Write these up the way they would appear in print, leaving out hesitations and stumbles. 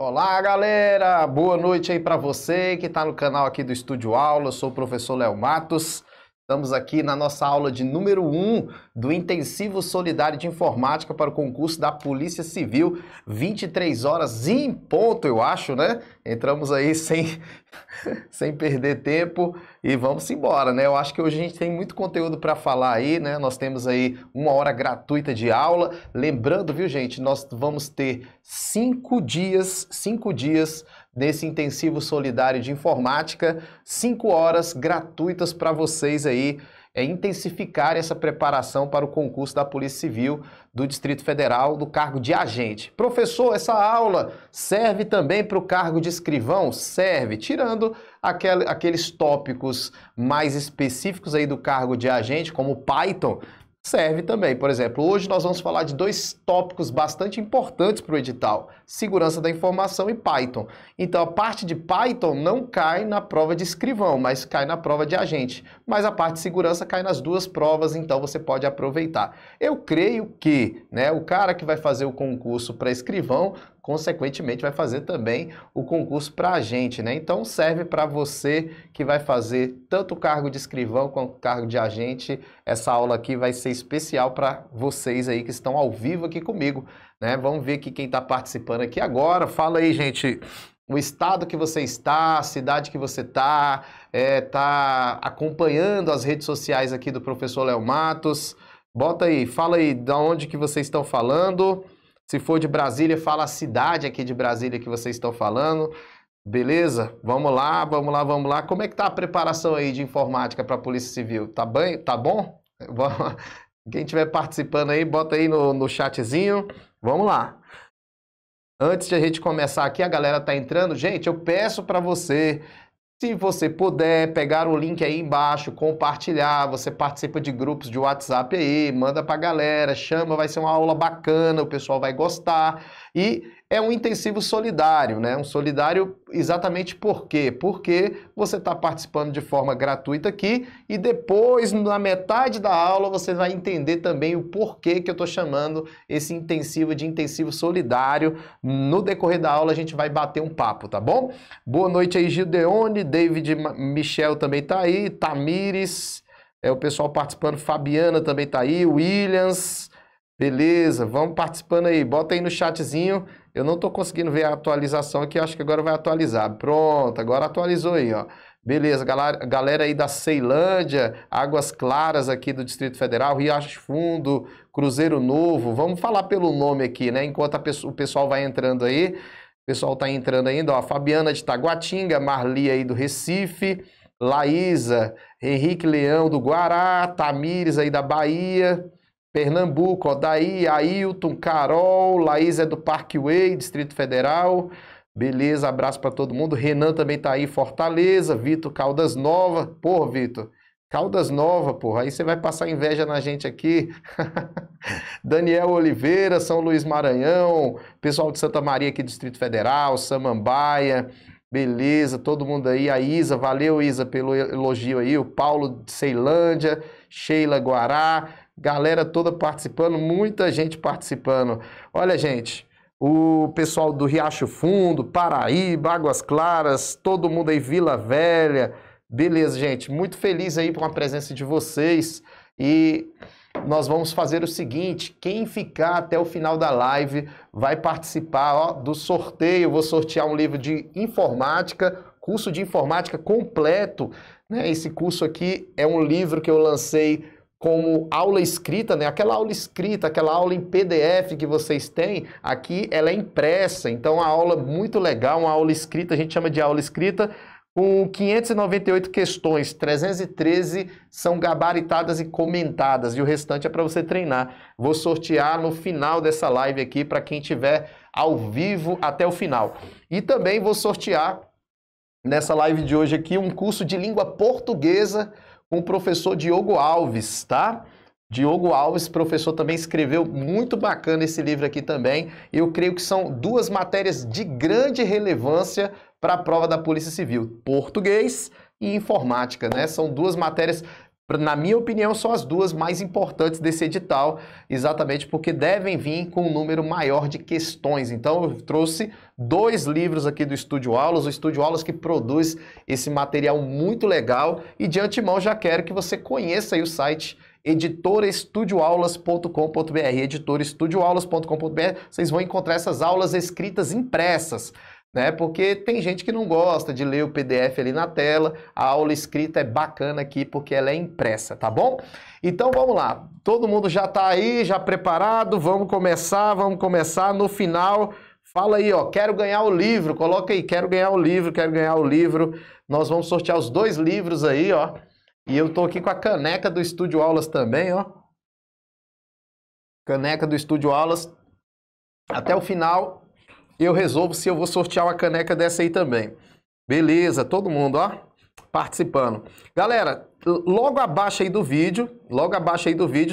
Olá, galera! Boa noite aí para você que está no canal aqui do Estúdio Aula. Eu sou o professor Léo Matos. Estamos aqui na nossa aula de número 1 do Intensivo Solidário de Informática para o concurso da Polícia Civil, 23 horas em ponto, eu acho, né? Entramos aí sem perder tempo e vamos embora, né? Eu acho que hoje a gente tem muito conteúdo para falar aí, né? Nós temos aí 1 hora gratuita de aula. Lembrando, viu, gente, nós vamos ter 5 dias nesse intensivo solidário de informática, 5 horas gratuitas para vocês aí intensificar essa preparação para o concurso da Polícia Civil do Distrito Federal do cargo de agente. Professor, essa aula serve também para o cargo de escrivão? Serve, tirando aqueles tópicos mais específicos aí do cargo de agente, como Python. Serve também. Por exemplo, hoje nós vamos falar de 2 tópicos bastante importantes para o edital: segurança da informação e Python. Então, a parte de Python não cai na prova de escrivão, mas cai na prova de agente. Mas a parte de segurança cai nas 2 provas, então você pode aproveitar. Eu creio que, né, o cara que vai fazer o concurso para escrivão, consequentemente, vai fazer também o concurso para agente, né? Então, serve para você que vai fazer tanto o cargo de escrivão quanto o cargo de agente. Essa aula aqui vai ser especial para vocês aí que estão ao vivo aqui comigo, né? Vamos ver aqui quem está participando aqui agora. Fala aí, gente, o estado que você está, a cidade que você está acompanhando as redes sociais aqui do professor Léo Matos. Bota aí, fala aí de onde que vocês estão falando. Se for de Brasília, fala a cidade aqui de Brasília que vocês estão falando. Beleza? Vamos lá. Como é que tá a preparação aí de informática para a Polícia Civil? Tá bem? Tá bom? Quem estiver participando aí, bota aí no chatzinho. Vamos lá. Antes de a gente começar aqui, a galera tá entrando. Gente, eu peço para você, se você puder, pegar o link aí embaixo, compartilhar, você participa de grupos de WhatsApp aí, manda pra galera, chama, vai ser uma aula bacana, o pessoal vai gostar. E é um intensivo solidário, né? Um solidário exatamente por quê? Porque você está participando de forma gratuita aqui e depois, na metade da aula, você vai entender também o porquê que eu estou chamando esse intensivo de intensivo solidário. No decorrer da aula, a gente vai bater um papo, tá bom? Boa noite aí, Gideone, David Michel também tá aí, Tamires, o pessoal participando, Fabiana também tá aí, Williams, beleza, vamos participando aí, bota aí no chatzinho. Eu não tô conseguindo ver a atualização aqui, acho que agora vai atualizar. Pronto, agora atualizou aí, ó. Beleza, galera aí da Ceilândia, Águas Claras aqui do Distrito Federal, Riacho Fundo, Cruzeiro Novo, vamos falar pelo nome aqui, né? Enquanto o pessoal vai entrando aí. O pessoal tá entrando ainda, ó, Fabiana de Taguatinga, Marli aí do Recife, Laísa, Henrique Leão do Guará, Tamires aí da Bahia, Pernambuco, Odaí, Ailton, Carol, Laís é do Parkway, Distrito Federal, beleza, abraço para todo mundo, Renan também tá aí, Fortaleza, Vitor Caldas Nova, porra, Vitor, Caldas Nova, porra, aí você vai passar inveja na gente aqui. Daniel Oliveira, São Luís Maranhão, pessoal de Santa Maria aqui, Distrito Federal, Samambaia, beleza, todo mundo aí, a Isa, valeu Isa pelo elogio aí, o Paulo de Ceilândia, Sheila Guará, galera toda participando, muita gente participando. Olha, gente, o pessoal do Riacho Fundo, Paraíba, Águas Claras, todo mundo aí, Vila Velha, beleza, gente, muito feliz aí com a presença de vocês e nós vamos fazer o seguinte, quem ficar até o final da live vai participar, ó, do sorteio. Eu vou sortear um livro de informática, curso de informática completo, né? Esse curso aqui é um livro que eu lancei como aula escrita, né? Aquela aula escrita, aquela aula em PDF que vocês têm, aqui ela é impressa, então a aula muito legal, uma aula escrita, a gente chama de aula escrita, com 598 questões, 313 são gabaritadas e comentadas, e o restante é para você treinar. Vou sortear no final dessa live aqui, para quem estiver ao vivo até o final. E também vou sortear, nessa live de hoje aqui, um curso de língua portuguesa com o professor Diogo Alves, tá? Diogo Alves, professor, também escreveu muito bacana esse livro aqui também. Eu creio que são 2 matérias de grande relevância para a prova da Polícia Civil, português e informática, né? São 2 matérias Na minha opinião, são as duas mais importantes desse edital, exatamente porque devem vir com um número maior de questões. Então, eu trouxe 2 livros aqui do Estúdio Aulas, o Estúdio Aulas que produz esse material muito legal, e de antemão já quero que você conheça aí o site editorestudioaulas.com.br, editorestudioaulas.com.br, vocês vão encontrar essas aulas escritas impressas, né? Porque tem gente que não gosta de ler o PDF ali na tela, a aula escrita é bacana aqui porque ela é impressa, tá bom? Então vamos lá, todo mundo já tá aí, já preparado, vamos começar no final. Fala aí, ó, quero ganhar o livro, coloca aí, quero ganhar o livro. Nós vamos sortear os 2 livros aí, ó. E eu tô aqui com a caneca do Estúdio Aulas também, ó. Caneca do Estúdio Aulas. Até o final eu resolvo se eu vou sortear uma caneca dessa aí também. Beleza, todo mundo, ó, participando. Galera, logo abaixo aí do vídeo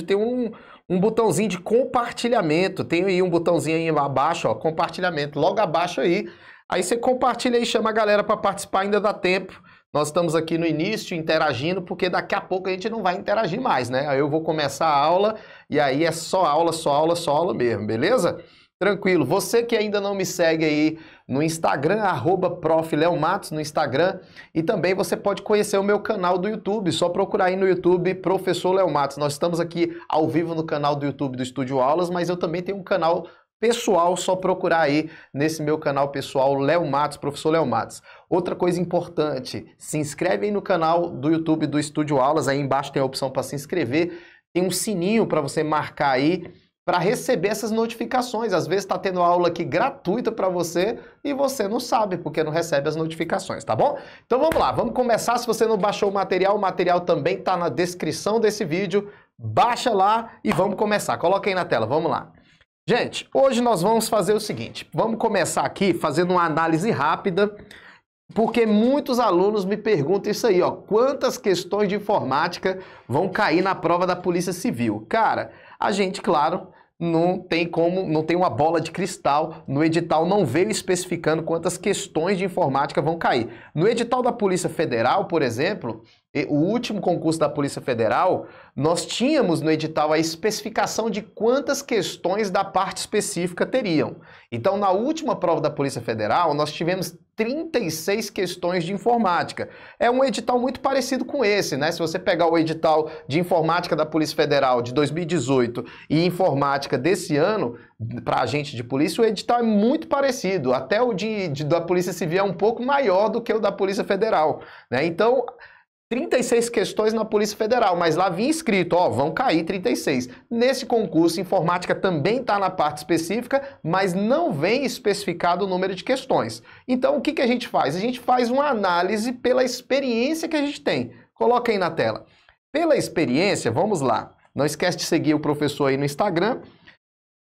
tem um botãozinho de compartilhamento. Tem aí um botãozinho aí abaixo, ó, compartilhamento. Logo abaixo aí. Aí você compartilha e chama a galera para participar, ainda dá tempo. Nós estamos aqui no início interagindo, porque daqui a pouco a gente não vai interagir mais, né? Aí eu vou começar a aula e aí é só aula mesmo, beleza? Tranquilo. Você que ainda não me segue aí no Instagram, @profleomatos no Instagram, e também você pode conhecer o meu canal do YouTube, só procurar aí no YouTube Professor Léo Matos. Nós estamos aqui ao vivo no canal do YouTube do Estúdio Aulas, mas eu também tenho um canal pessoal, só procurar aí nesse meu canal pessoal, Léo Matos, Professor Léo Matos. Outra coisa importante, se inscreve aí no canal do YouTube do Estúdio Aulas, aí embaixo tem a opção para se inscrever, tem um sininho para você marcar aí, para receber essas notificações. Às vezes está tendo aula aqui gratuita para você e você não sabe, porque não recebe as notificações, tá bom? Então vamos lá, vamos começar. Se você não baixou o material também está na descrição desse vídeo. Baixa lá e vamos começar. Coloca aí na tela, vamos lá. Gente, hoje nós vamos fazer o seguinte, vamos começar aqui fazendo uma análise rápida, porque muitos alunos me perguntam isso aí, ó, quantas questões de informática vão cair na prova da Polícia Civil? Cara, a gente, claro, não tem uma bola de cristal, no edital não veio especificando quantas questões de informática vão cair. No edital da Polícia Federal, por exemplo, o último concurso da Polícia Federal, nós tínhamos no edital a especificação de quantas questões da parte específica teriam. Então, na última prova da Polícia Federal, nós tivemos 36 questões de informática. É um edital muito parecido com esse, né? Se você pegar o edital de informática da Polícia Federal de 2018 e informática desse ano, para agente de polícia, o edital é muito parecido. Até o da Polícia Civil é um pouco maior do que o da Polícia Federal, né? Então, 36 questões na Polícia Federal, mas lá vinha escrito, ó, vão cair 36. Nesse concurso, informática também está na parte específica, mas não vem especificado o número de questões. Então, o que que a gente faz? A gente faz uma análise pela experiência que a gente tem. Coloca aí na tela. Pela experiência, vamos lá. Não esquece de seguir o professor aí no Instagram.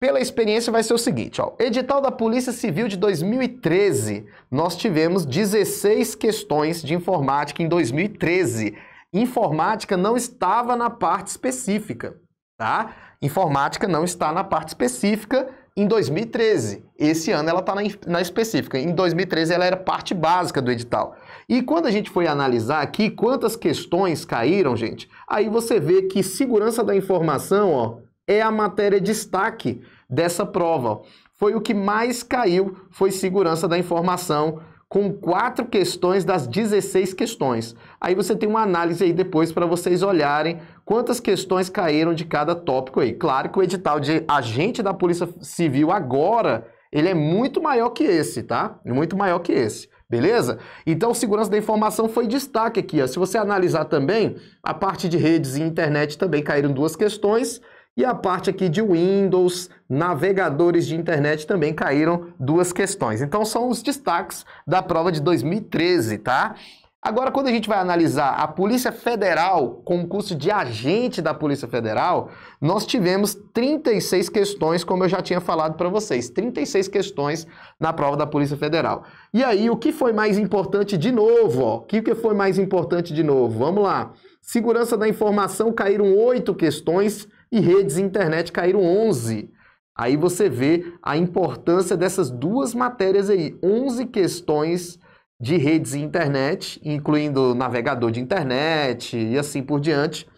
Pela experiência vai ser o seguinte, ó, edital da Polícia Civil de 2013, nós tivemos 16 questões de informática em 2013. Informática não estava na parte específica, tá? Informática não está na parte específica em 2013. Esse ano ela está na específica. Em 2013 ela era parte básica do edital. E quando a gente foi analisar aqui quantas questões caíram, gente, aí você vê que segurança da informação, ó, é a matéria destaque dessa prova. Foi o que mais caiu, foi segurança da informação, com 4 questões das 16 questões. Aí você tem uma análise aí depois para vocês olharem quantas questões caíram de cada tópico aí. Claro que o edital de agente da Polícia Civil agora, ele é muito maior que esse, tá? Muito maior que esse. Beleza? Então, segurança da informação foi destaque aqui, ó. Se você analisar também, a parte de redes e internet também caíram 2 questões. E a parte aqui de Windows, navegadores de internet também caíram 2 questões. Então são os destaques da prova de 2013, tá? Agora, quando a gente vai analisar a Polícia Federal, concurso de agente da Polícia Federal, nós tivemos 36 questões, como eu já tinha falado para vocês. 36 questões na prova da Polícia Federal. E aí, o que foi mais importante de novo? Ó? O que foi mais importante de novo? Vamos lá. Segurança da informação caíram 8 questões e redes e internet caíram 11. Aí você vê a importância dessas 2 matérias aí. 11 questões de redes e internet, incluindo navegador de internet e assim por diante.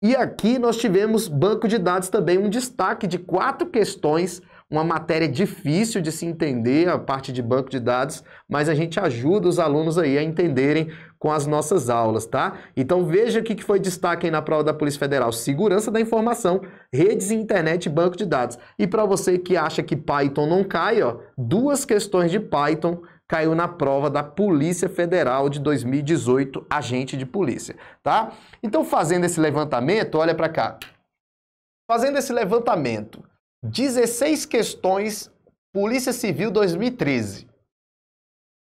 E aqui nós tivemos banco de dados também, um destaque de 4 questões, uma matéria difícil de se entender, a parte de banco de dados, mas a gente ajuda os alunos aí a entenderem com as nossas aulas, tá? Então veja o que foi destaque aí na prova da Polícia Federal: segurança da informação, redes e internet e banco de dados. E para você que acha que Python não cai, ó, 2 questões de Python caiu na prova da Polícia Federal de 2018, agente de polícia, tá? Então, fazendo esse levantamento, olha para cá. Fazendo esse levantamento, 16 questões, Polícia Civil 2013.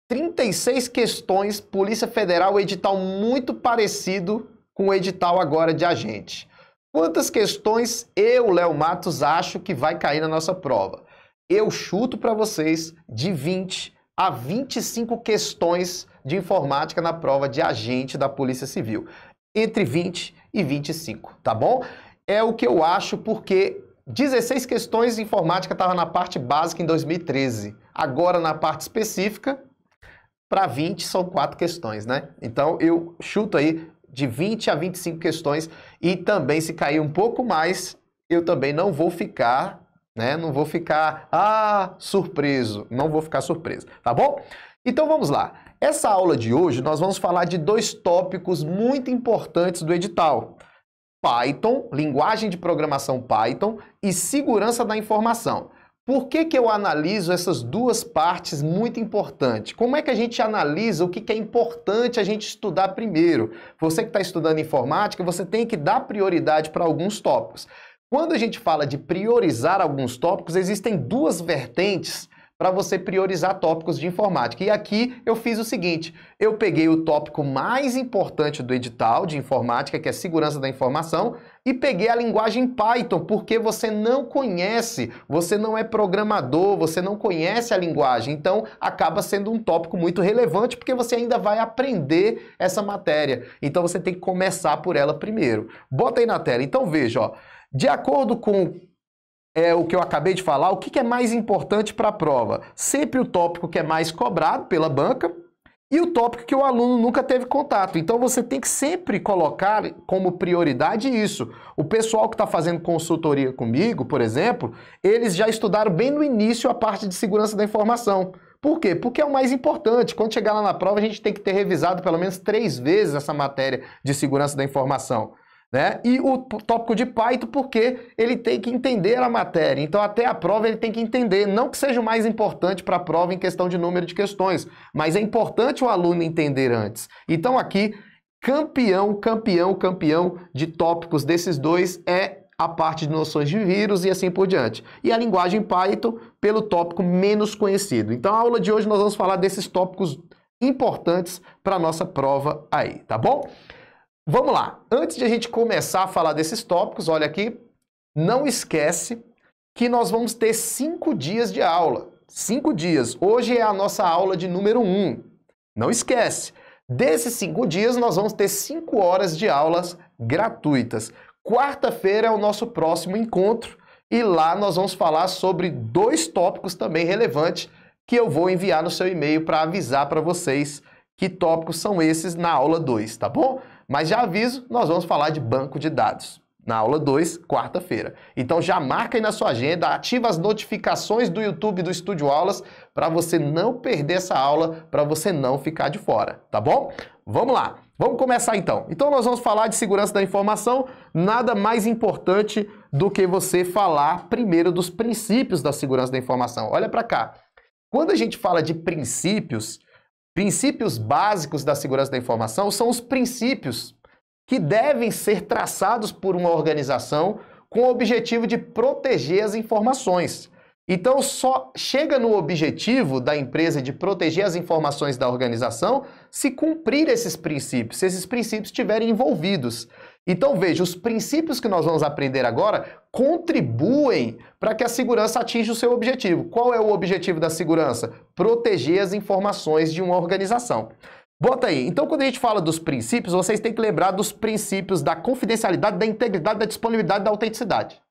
36 questões, Polícia Federal, edital muito parecido com o edital agora de agente. Quantas questões eu, Léo Matos, acho que vai cair na nossa prova? Eu chuto para vocês de 20 a 25 questões de informática na prova de agente da Polícia Civil. Entre 20 e 25, tá bom? É o que eu acho, porque 16 questões de informática estava na parte básica em 2013. Agora, na parte específica, para 20 são 4 questões, né? Então, eu chuto aí de 20 a 25 questões, e também, se cair um pouco mais, eu também não vou ficar... Não vou ficar, surpreso. Não vou ficar surpreso, tá bom? Então vamos lá. Essa aula de hoje nós vamos falar de 2 tópicos muito importantes do edital: Python, linguagem de programação Python, e segurança da informação. Por que que eu analiso essas 2 partes muito importantes? Como é que a gente analisa o que é importante a gente estudar primeiro? Você que está estudando informática, você tem que dar prioridade para alguns tópicos. Quando a gente fala de priorizar alguns tópicos, existem 2 vertentes para você priorizar tópicos de informática. E aqui eu fiz o seguinte: eu peguei o tópico mais importante do edital de informática, que é segurança da informação, e peguei a linguagem Python, porque você não conhece, você não é programador, você não conhece a linguagem, então acaba sendo um tópico muito relevante, porque você ainda vai aprender essa matéria. Então você tem que começar por ela primeiro. Bota aí na tela. Então veja, ó. De acordo com o que eu acabei de falar, o que é mais importante para a prova? Sempre o tópico que é mais cobrado pela banca e o tópico que o aluno nunca teve contato. Então você tem que sempre colocar como prioridade isso. O pessoal que está fazendo consultoria comigo, por exemplo, eles já estudaram bem no início a parte de segurança da informação. Por quê? Porque é o mais importante. Quando chegar lá na prova, a gente tem que ter revisado pelo menos 3 vezes essa matéria de segurança da informação. E o tópico de Python, porque ele tem que entender a matéria. Então, até a prova ele tem que entender. Não que seja o mais importante para a prova em questão de número de questões, mas é importante o aluno entender antes. Então, aqui, campeão de tópicos desses 2 é a parte de noções de vírus e assim por diante. E a linguagem Python pelo tópico menos conhecido. Então, a aula de hoje nós vamos falar desses tópicos importantes para a nossa prova aí, tá bom? Vamos lá, antes de a gente começar a falar desses tópicos, olha aqui, não esquece que nós vamos ter 5 dias de aula. 5 dias. Hoje é a nossa aula de número 1. Não esquece. Desses 5 dias, nós vamos ter 5 horas de aulas gratuitas. Quarta-feira é o nosso próximo encontro e lá nós vamos falar sobre 2 tópicos também relevantes que eu vou enviar no seu e-mail para avisar para vocês que tópicos são esses na aula 2, tá bom? Mas já aviso, nós vamos falar de banco de dados na aula 2, quarta-feira. Então já marca aí na sua agenda, ativa as notificações do YouTube do Estúdio Aulas para você não perder essa aula, para você não ficar de fora, tá bom? Vamos lá, vamos começar então. Então nós vamos falar de segurança da informação, nada mais importante do que você falar primeiro dos princípios da segurança da informação. Olha para cá, quando a gente fala de princípios básicos da segurança da informação são os princípios que devem ser traçados por uma organização com o objetivo de proteger as informações. Então, só chega no objetivo da empresa de proteger as informações da organização se cumprir esses princípios, se esses princípios estiverem envolvidos. Então, veja, os princípios que nós vamos aprender agora contribuem para que a segurança atinja o seu objetivo. Qual é o objetivo da segurança? Proteger as informações de uma organização. Bota aí. Então, quando a gente fala dos princípios, vocês têm que lembrar dos princípios da confidencialidade, da integridade, da disponibilidade e da autenticidade.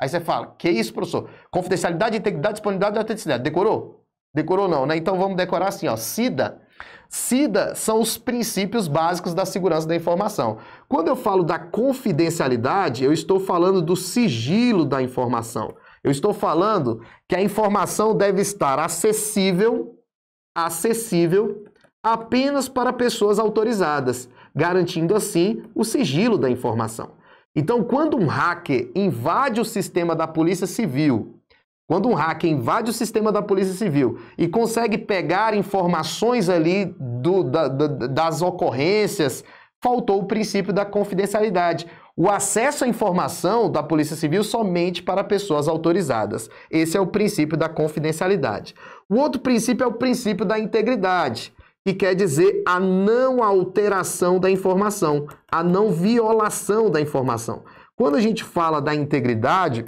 Aí você fala, que isso, professor? Confidencialidade, integridade, disponibilidade e autenticidade. Decorou? Decorou não, né? Então vamos decorar assim, ó. SIDA SIDA são os princípios básicos da segurança da informação. Quando eu falo da confidencialidade, eu estou falando do sigilo da informação. Eu estou falando que a informação deve estar acessível apenas para pessoas autorizadas, garantindo assim o sigilo da informação. Então, quando um hacker invade o sistema da Polícia Civil, e consegue pegar informações ali das ocorrências, faltou o princípio da confidencialidade. O acesso à informação da Polícia Civil somente para pessoas autorizadas. Esse é o princípio da confidencialidade. O outro princípio é o princípio da integridade, que quer dizer a não alteração da informação, a não violação da informação. Quando a gente fala da integridade,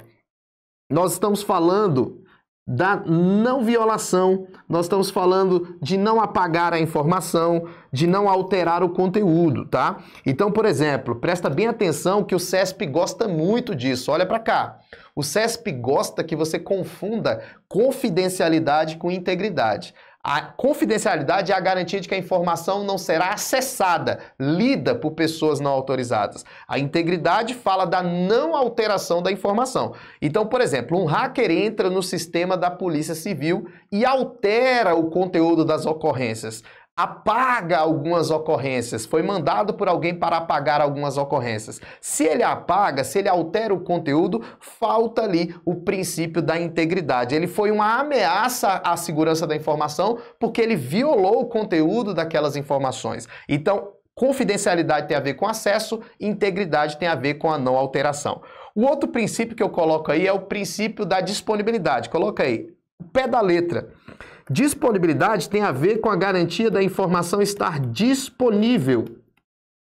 nós estamos falando da não violação, nós estamos falando de não apagar a informação, de não alterar o conteúdo, tá? Então, por exemplo, presta bem atenção que o CESP gosta muito disso, olha para cá. O CESP gosta que você confunda confidencialidade com integridade. A confidencialidade é a garantia de que a informação não será acessada, lida por pessoas não autorizadas. A integridade fala da não alteração da informação. Então, por exemplo, um hacker entra no sistema da Polícia Civil e altera o conteúdo das ocorrências. Apaga algumas ocorrências, foi mandado por alguém para apagar algumas ocorrências. Se ele apaga, se ele altera o conteúdo, falta ali o princípio da integridade. Ele foi uma ameaça à segurança da informação porque ele violou o conteúdo daquelas informações. Então, confidencialidade tem a ver com acesso, integridade tem a ver com a não alteração. O outro princípio que eu coloco aí é o princípio da disponibilidade. Coloca aí, o pé da letra. Disponibilidade tem a ver com a garantia da informação estar disponível.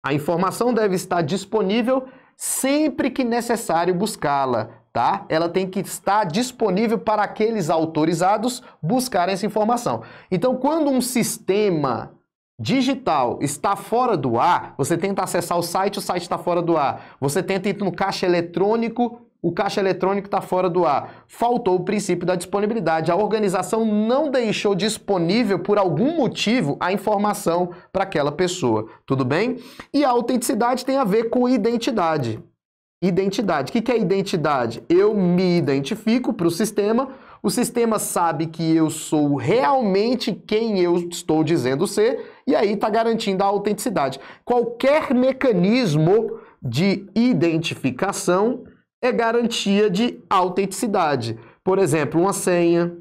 A informação deve estar disponível sempre que necessário buscá-la, tá? Ela tem que estar disponível para aqueles autorizados buscarem essa informação. Então, quando um sistema digital está fora do ar, você tenta acessar o site está fora do ar. Você tenta ir no caixa eletrônico, o caixa eletrônico está fora do ar. Faltou o princípio da disponibilidade. A organização não deixou disponível, por algum motivo, a informação para aquela pessoa. Tudo bem? E a autenticidade tem a ver com identidade. Identidade. O que é identidade? Eu me identifico para o sistema sabe que eu sou realmente quem eu estou dizendo ser, e aí está garantindo a autenticidade. Qualquer mecanismo de identificação é garantia de autenticidade. Por exemplo, uma senha,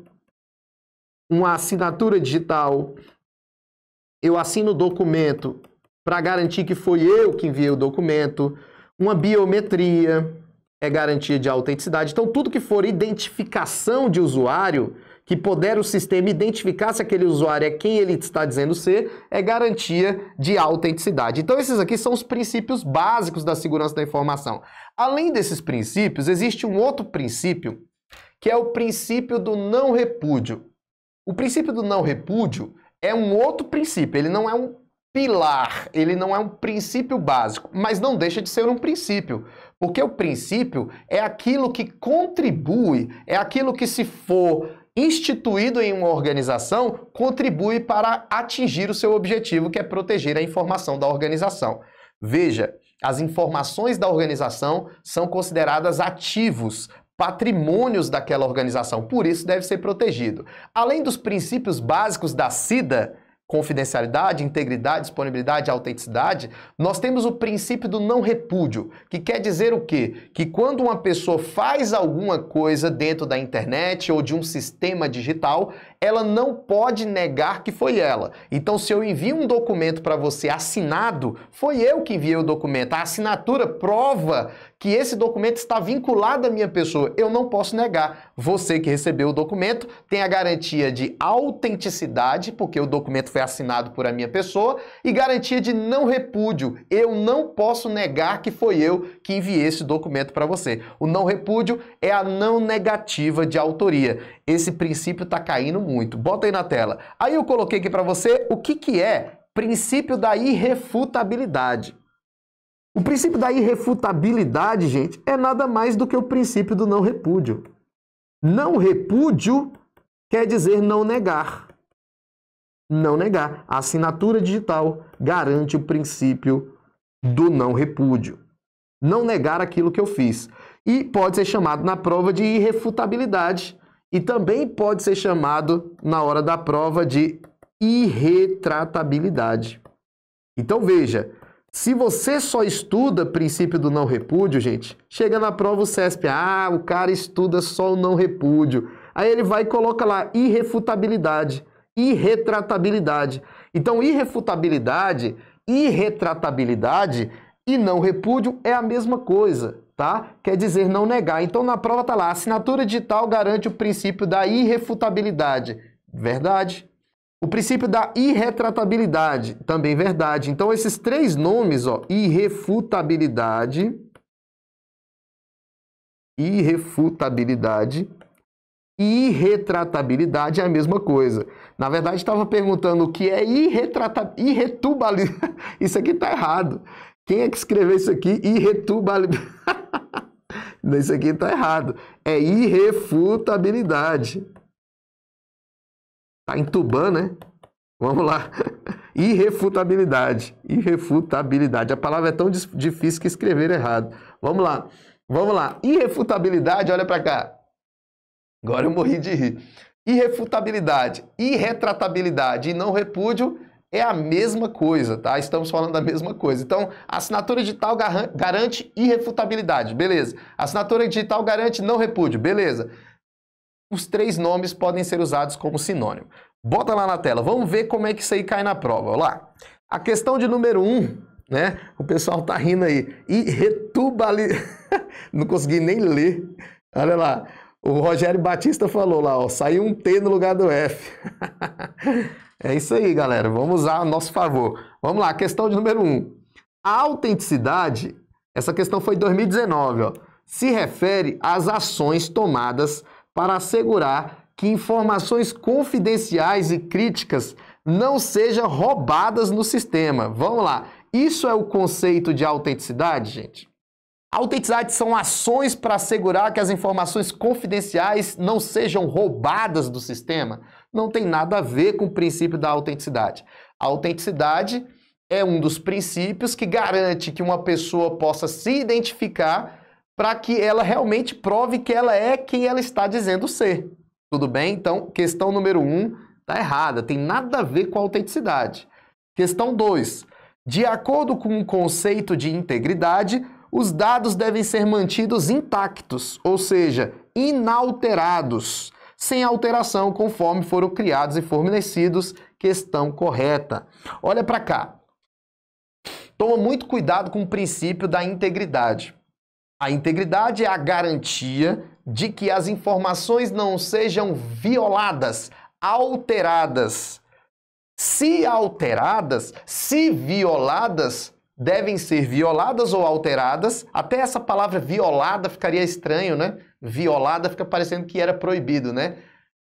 uma assinatura digital. Eu assino o documento para garantir que foi eu que enviei o documento. Uma biometria é garantia de autenticidade. Então, tudo que for identificação de usuário, que puder o sistema identificar se aquele usuário é quem ele está dizendo ser, é garantia de autenticidade. Então, esses aqui são os princípios básicos da segurança da informação. Além desses princípios, existe um outro princípio, que é o princípio do não repúdio. O princípio do não repúdio é um outro princípio, ele não é um pilar, ele não é um princípio básico, mas não deixa de ser um princípio, porque o princípio é aquilo que contribui, é aquilo que, se for instituído em uma organização, contribui para atingir o seu objetivo, que é proteger a informação da organização. Veja, as informações da organização são consideradas ativos, patrimônios daquela organização, por isso deve ser protegido. Além dos princípios básicos da SIDA, confidencialidade, integridade, disponibilidade e autenticidade, nós temos o princípio do não repúdio, que quer dizer o quê? Que quando uma pessoa faz alguma coisa dentro da internet ou de um sistema digital, ela não pode negar que foi ela. Então, se eu envio um documento para você assinado, foi eu que enviei o documento. A assinatura prova que esse documento está vinculado à minha pessoa. Eu não posso negar. Você que recebeu o documento tem a garantia de autenticidade, porque o documento foi assinado por a minha pessoa, e garantia de não repúdio. Eu não posso negar que foi eu que enviei esse documento para você. O não repúdio é a não negativa de autoria. Esse princípio está caindo muito. Bota aí na tela. Aí eu coloquei aqui para você o que é princípio da irrefutabilidade. O princípio da irrefutabilidade, gente, é nada mais do que o princípio do não repúdio. Não repúdio quer dizer não negar. não negar. A assinatura digital garante o princípio do não repúdio. Não negar aquilo que eu fiz. E pode ser chamado na prova de irrefutabilidade. E também pode ser chamado na hora da prova de irretratabilidade. Então veja, se você só estuda princípio do não repúdio, gente, chega na prova o CESP, o cara estuda só o não repúdio. Aí ele vai e coloca lá irrefutabilidade, irretratabilidade. Então irrefutabilidade, irretratabilidade e não repúdio é a mesma coisa, tá? Quer dizer não negar. Então na prova tá lá, assinatura digital garante o princípio da irrefutabilidade. Verdade. O princípio da irretratabilidade, também verdade. Então, esses três nomes, ó, irrefutabilidade e irretratabilidade é a mesma coisa. Na verdade, estava perguntando o que é irretratabilidade. Isso aqui está errado. Quem é que escreveu isso aqui? Irretratabilidade. Isso aqui está errado. É irrefutabilidade. Tá entubando, né? Vamos lá. Irrefutabilidade. Irrefutabilidade. A palavra é tão difícil que escrever errado. Vamos lá. Vamos lá. Irrefutabilidade, olha para cá. Agora eu morri de rir. Irrefutabilidade, irretratabilidade e não repúdio é a mesma coisa, tá? Estamos falando da mesma coisa. Então, a assinatura digital garante irrefutabilidade, beleza. A assinatura digital garante não repúdio, beleza. Os três nomes podem ser usados como sinônimo. Bota lá na tela, vamos ver como é que isso aí cai na prova. Olha lá. A questão de número 1, né? O pessoal tá rindo aí. Não consegui nem ler. Olha lá. O Rogério Batista falou lá, ó, saiu um T no lugar do F. É isso aí, galera. Vamos usar a nosso favor. Vamos lá, questão de número 1. A autenticidade, essa questão foi em 2019, ó, se refere às ações tomadas para assegurar que informações confidenciais e críticas não sejam roubadas no sistema. Vamos lá. Isso é o conceito de autenticidade, gente? Autenticidade são ações para assegurar que as informações confidenciais não sejam roubadas do sistema? Não tem nada a ver com o princípio da autenticidade. A autenticidade é um dos princípios que garante que uma pessoa possa se identificar para que ela realmente prove que ela é quem ela está dizendo ser. Tudo bem? Então, questão número 1 está errada, tem nada a ver com a autenticidade. Questão 2. De acordo com o conceito de integridade, os dados devem ser mantidos intactos, ou seja, inalterados, sem alteração conforme foram criados e fornecidos. Questão correta. Olha para cá. Toma muito cuidado com o princípio da integridade. A integridade é a garantia de que as informações não sejam violadas, alteradas. Se alteradas, se violadas, devem ser violadas ou alteradas. Até essa palavra violada ficaria estranho, né? Violada fica parecendo que era proibido, né?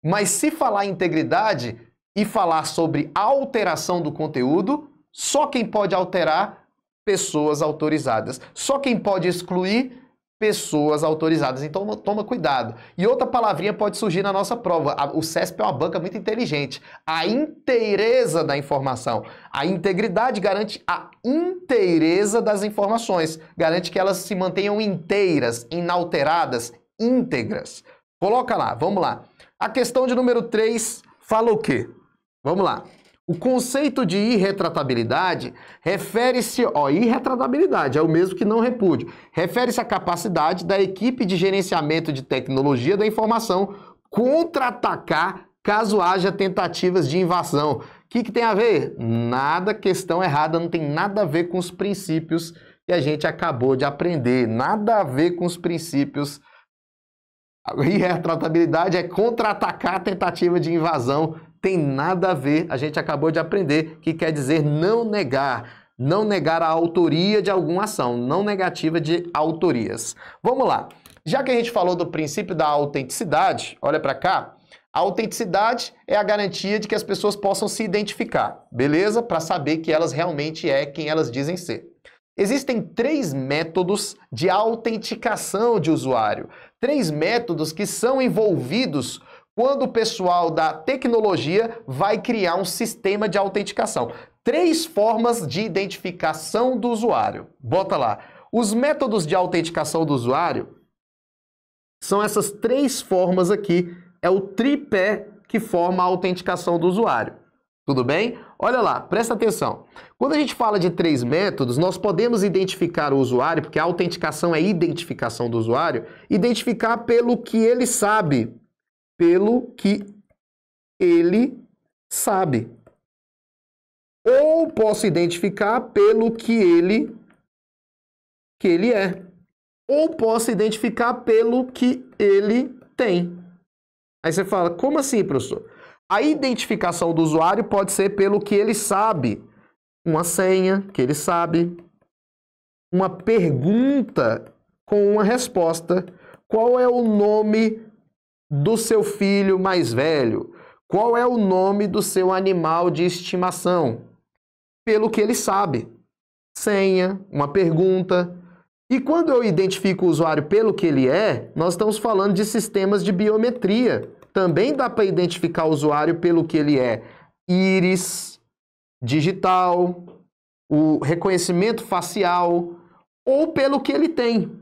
Mas se falar integridade e falar sobre alteração do conteúdo, só quem pode alterar, pessoas autorizadas. Só quem pode excluir, pessoas autorizadas. Então toma cuidado. E outra palavrinha pode surgir na nossa prova. O CESP é uma banca muito inteligente. A inteireza da informação. A integridade garante a inteireza das informações. Garante que elas se mantenham inteiras, inalteradas, íntegras. Coloca lá, vamos lá. A questão de número 3 fala o quê? Vamos lá. O conceito de irretratabilidade refere-se... irretratabilidade é o mesmo que não repúdio. Refere-se à capacidade da equipe de gerenciamento de tecnologia da informação contra-atacar caso haja tentativas de invasão. O que tem a ver? Nada, questão errada, não tem nada a ver com os princípios que a gente acabou de aprender. Nada a ver com os princípios. A irretratabilidade é contra-atacar a tentativa de invasão. Tem nada a ver, a gente acabou de aprender, que quer dizer não negar a autoria de alguma ação, não negativa de autorias. Vamos lá, já que a gente falou do princípio da autenticidade, olha para cá, a autenticidade é a garantia de que as pessoas possam se identificar, beleza? Para saber que elas realmente é quem elas dizem ser. Existem 3 métodos de autenticação de usuário, 3 métodos que são envolvidos quando o pessoal da tecnologia vai criar um sistema de autenticação. 3 formas de identificação do usuário. Bota lá. Os métodos de autenticação do usuário são essas 3 formas aqui. É o tripé que forma a autenticação do usuário. Tudo bem? Olha lá, presta atenção. Quando a gente fala de 3 métodos, nós podemos identificar o usuário, porque a autenticação é identificação do usuário, identificar pelo que ele sabe. Pelo que ele sabe. Ou posso identificar pelo que ele é. Ou posso identificar pelo que ele tem. Aí você fala, como assim, professor? A identificação do usuário pode ser pelo que ele sabe. Uma senha que ele sabe. Uma pergunta com uma resposta. Qual é o nome do seu filho mais velho? Qual é o nome do seu animal de estimação? Pelo que ele sabe. Senha, uma pergunta. E quando eu identifico o usuário pelo que ele é, nós estamos falando de sistemas de biometria. Também dá para identificar o usuário pelo que ele é. Íris, digital, o reconhecimento facial, ou pelo que ele tem.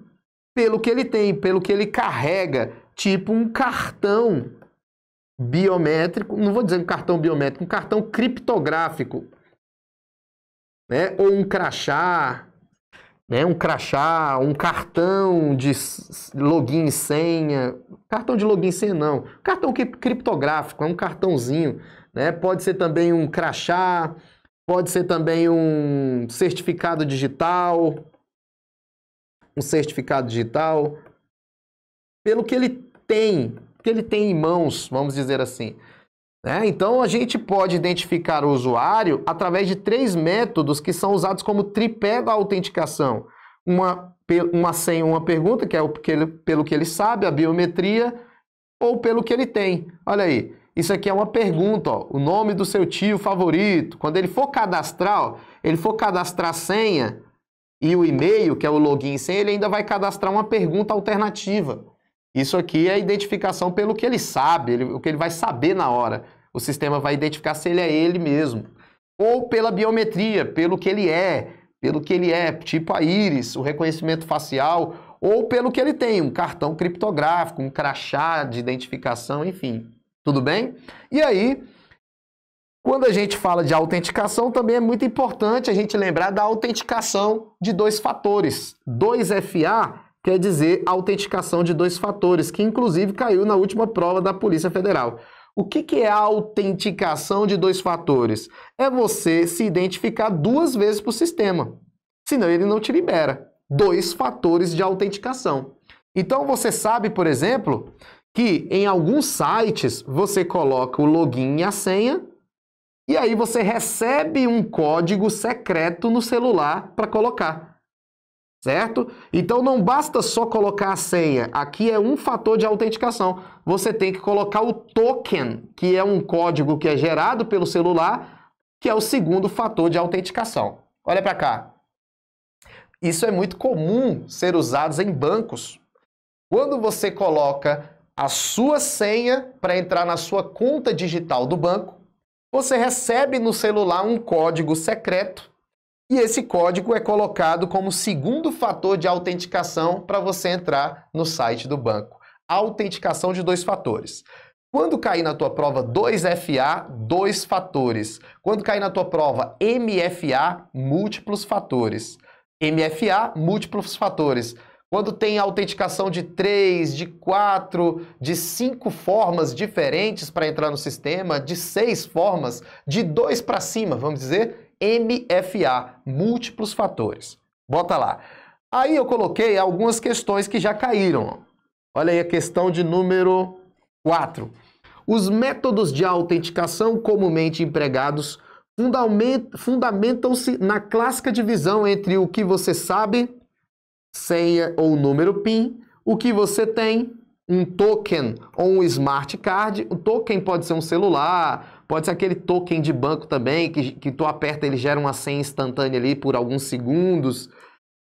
Pelo que ele tem, pelo que ele carrega. Tipo um cartão biométrico, não vou dizer um cartão biométrico, um cartão criptográfico. Né? Ou um crachá, né? Um cartão de login e senha. Cartão de login e senha não. Cartão criptográfico, é um cartãozinho. Né? Pode ser também um crachá, pode ser também um certificado digital. Um certificado digital. Pelo que ele tem em mãos, vamos dizer assim. Então, a gente pode identificar o usuário através de 3 métodos que são usados como tripé da autenticação. Uma senha, uma pergunta, que é pelo que ele sabe, a biometria, ou pelo que ele tem. Olha aí, isso aqui é uma pergunta, ó, o nome do seu tio favorito. Quando ele for cadastrar, a senha e o e-mail, que é o login e senha, ele ainda vai cadastrar uma pergunta alternativa. Isso aqui é a identificação pelo que ele sabe, o que ele vai saber na hora. O sistema vai identificar se ele é ele mesmo. Ou pela biometria, pelo que ele é, tipo a íris, o reconhecimento facial, ou pelo que ele tem, um cartão criptográfico, um crachá de identificação, enfim. Tudo bem? E aí, quando a gente fala de autenticação, também é muito importante a gente lembrar da autenticação de 2 fatores. 2FA quer dizer autenticação de 2 fatores, que inclusive caiu na última prova da Polícia Federal. O que é a autenticação de 2 fatores? É você se identificar 2 vezes para o sistema, senão ele não te libera. 2 fatores de autenticação. Então você sabe, por exemplo, que em alguns sites você coloca o login e a senha, e aí você recebe um código secreto no celular para colocar. Certo? Então não basta só colocar a senha. Aqui é um fator de autenticação. Você tem que colocar o token, que é um código que é gerado pelo celular, que é o segundo fator de autenticação. Olha para cá. Isso é muito comum ser usado em bancos. Quando você coloca a sua senha para entrar na sua conta digital do banco, você recebe no celular um código secreto. E esse código é colocado como segundo fator de autenticação para você entrar no site do banco. Autenticação de 2 fatores. Quando cair na tua prova 2FA, 2 fatores. Quando cair na tua prova MFA, múltiplos fatores. MFA, múltiplos fatores. Quando tem autenticação de 3, de 4, de 5 formas diferentes para entrar no sistema, de 6 formas, de 2 para cima, vamos dizer, MFA, múltiplos fatores. Bota lá. Aí eu coloquei algumas questões que já caíram. Olha aí a questão de número 4. Os métodos de autenticação comumente empregados fundamentam-se na clássica divisão entre o que você sabe, senha ou número PIN, o que você tem, um token ou um smart card. O token pode ser um celular, pode ser aquele token de banco também, que tu aperta, ele gera uma senha instantânea ali por alguns segundos.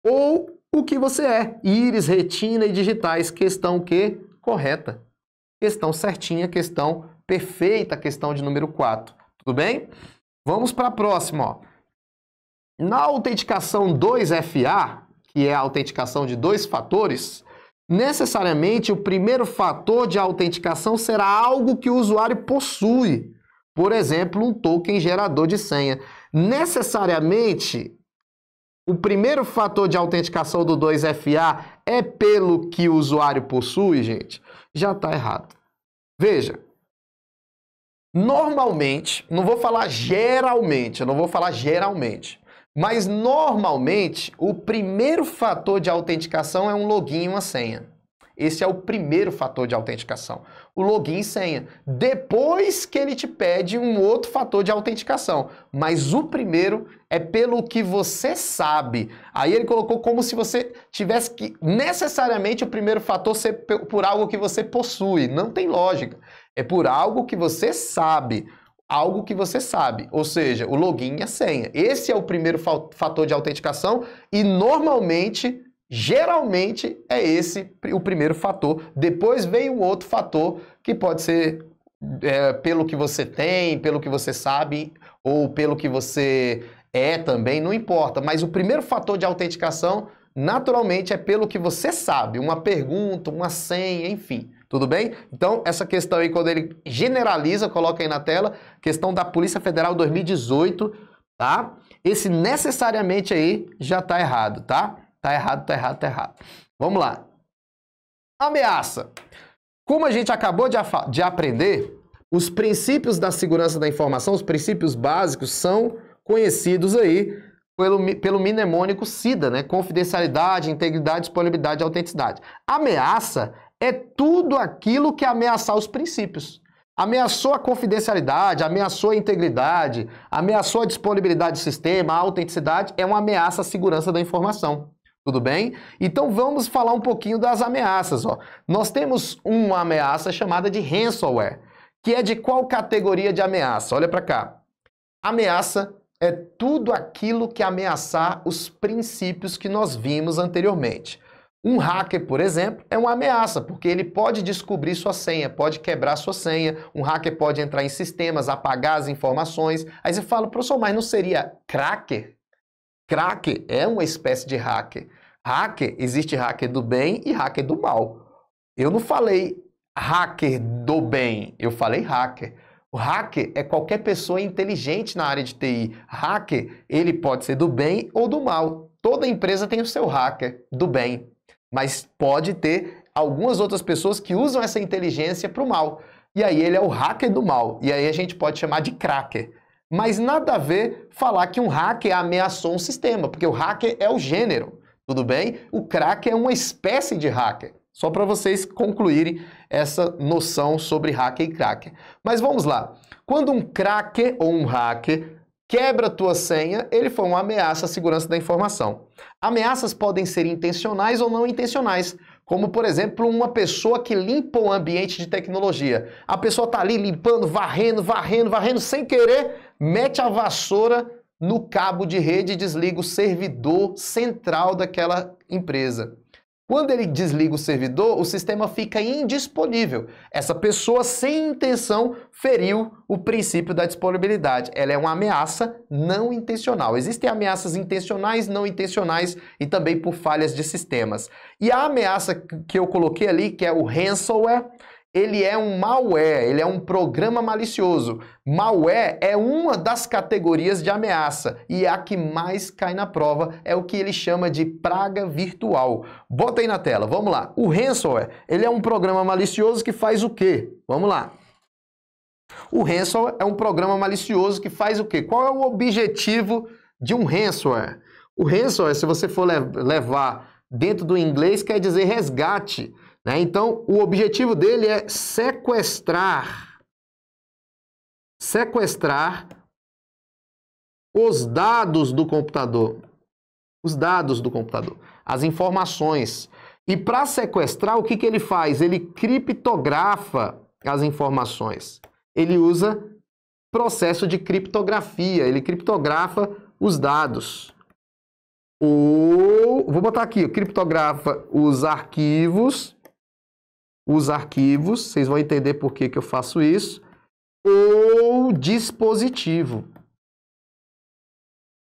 Ou o que você é, íris, retina e digitais, questão que correta. Questão certinha, questão perfeita, questão de número 4. Tudo bem? Vamos para a próxima, ó. Na autenticação 2FA, que é a autenticação de 2 fatores, necessariamente o primeiro fator de autenticação será algo que o usuário possui. Por exemplo, um token gerador de senha. Necessariamente, o primeiro fator de autenticação do 2FA é pelo que o usuário possui, gente? Já está errado. Veja, normalmente, não vou falar geralmente, mas normalmente o primeiro fator de autenticação é um login e uma senha. Esse é o primeiro fator de autenticação, o login e senha. Depois que ele te pede um outro fator de autenticação. Mas o primeiro é pelo que você sabe. Aí ele colocou como se você tivesse que, necessariamente, o primeiro fator ser por algo que você possui. Não tem lógica. É por algo que você sabe. Algo que você sabe, ou seja, o login e a senha. Esse é o primeiro fator de autenticação e normalmente, geralmente, é esse o primeiro fator. Depois vem um outro fator que pode ser pelo que você tem, pelo que você sabe ou pelo que você é também, não importa. Mas o primeiro fator de autenticação, naturalmente, é pelo que você sabe. Uma pergunta, uma senha, enfim. Tudo bem? Então, essa questão aí, quando ele generaliza, coloca aí na tela, questão da Polícia Federal 2018, tá? Esse necessariamente aí já tá errado, tá? Tá errado. Vamos lá. Ameaça. Como a gente acabou de aprender, os princípios da segurança da informação, os princípios básicos, são conhecidos aí pelo mnemônico SIDA, né? Confidencialidade, integridade, disponibilidade e autenticidade. Ameaça é tudo aquilo que ameaçar os princípios. Ameaçou a confidencialidade, ameaçou a integridade, ameaçou a disponibilidade do sistema, a autenticidade, é uma ameaça à segurança da informação. Tudo bem? Então vamos falar um pouquinho das ameaças. Ó. Nós temos uma ameaça chamada de ransomware, que é de qual categoria de ameaça? Olha para cá. Ameaça é tudo aquilo que ameaçar os princípios que nós vimos anteriormente. Um hacker, por exemplo, é uma ameaça, porque ele pode descobrir sua senha, pode quebrar sua senha, um hacker pode entrar em sistemas, apagar as informações. Aí você fala, professor, mas não seria cracker? Cracker é uma espécie de hacker. Hacker, existe hacker do bem e hacker do mal. Eu não falei hacker do bem, eu falei hacker. O hacker é qualquer pessoa inteligente na área de TI. Hacker, ele pode ser do bem ou do mal. Toda empresa tem o seu hacker do bem. Mas pode ter algumas outras pessoas que usam essa inteligência para o mal. E aí ele é o hacker do mal. E aí a gente pode chamar de cracker. Mas nada a ver falar que um hacker ameaçou um sistema, porque o hacker é o gênero, tudo bem? O cracker é uma espécie de hacker. Só para vocês concluírem essa noção sobre hacker e cracker. Mas vamos lá. Quando um cracker ou um hacker quebra a tua senha, ele foi uma ameaça à segurança da informação. Ameaças podem ser intencionais ou não intencionais, como, por exemplo, uma pessoa que limpa um ambiente de tecnologia. A pessoa está ali limpando, varrendo, sem querer, mete a vassoura no cabo de rede e desliga o servidor central daquela empresa. Quando ele desliga o servidor, o sistema fica indisponível. Essa pessoa, sem intenção, feriu o princípio da disponibilidade. Ela é uma ameaça não intencional. Existem ameaças intencionais, não intencionais e também por falhas de sistemas. E a ameaça que eu coloquei ali, que é o ransomware, ele é um malware, ele é um programa malicioso. Malware é uma das categorias de ameaça e a que mais cai na prova é o que ele chama de praga virtual. Bota aí na tela, vamos lá. O ransomware, ele é um programa malicioso que faz o quê? Vamos lá. O ransomware é um programa malicioso que faz o quê? Qual é o objetivo de um ransomware? O ransomware, se você for levar dentro do inglês, quer dizer resgate. Então, o objetivo dele é sequestrar os dados do computador. Os dados do computador. As informações. E para sequestrar, o que ele faz? Ele criptografa as informações. Ele usa processo de criptografia. Ele criptografa os dados. Ou, vou botar aqui, criptografa os arquivos os arquivos, vocês vão entender por que eu faço isso, ou dispositivo.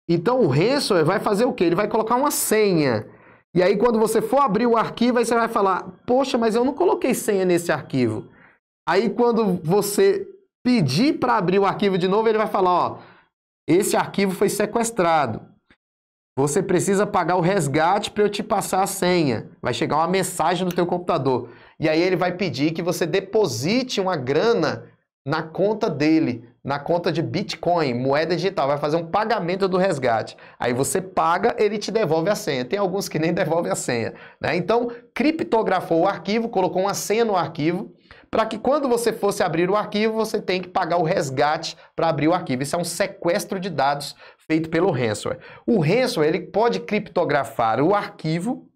Então o ransomware vai fazer o quê? Ele vai colocar uma senha. E aí quando você for abrir o arquivo, aí você vai falar, poxa, mas eu não coloquei senha nesse arquivo. Aí quando você pedir para abrir o arquivo de novo, ele vai falar, ó, esse arquivo foi sequestrado. Você precisa pagar o resgate para eu te passar a senha. Vai chegar uma mensagem no teu computador. E aí ele vai pedir que você deposite uma grana na conta dele, na conta de Bitcoin, moeda digital. Vai fazer um pagamento do resgate. Aí você paga, ele te devolve a senha. Tem alguns que nem devolvem a senha, né? Então, criptografou o arquivo, colocou uma senha no arquivo, para que quando você fosse abrir o arquivo, você tem que pagar o resgate para abrir o arquivo. Isso é um sequestro de dados feito pelo ransomware. O ransomware, ele pode criptografar o arquivo,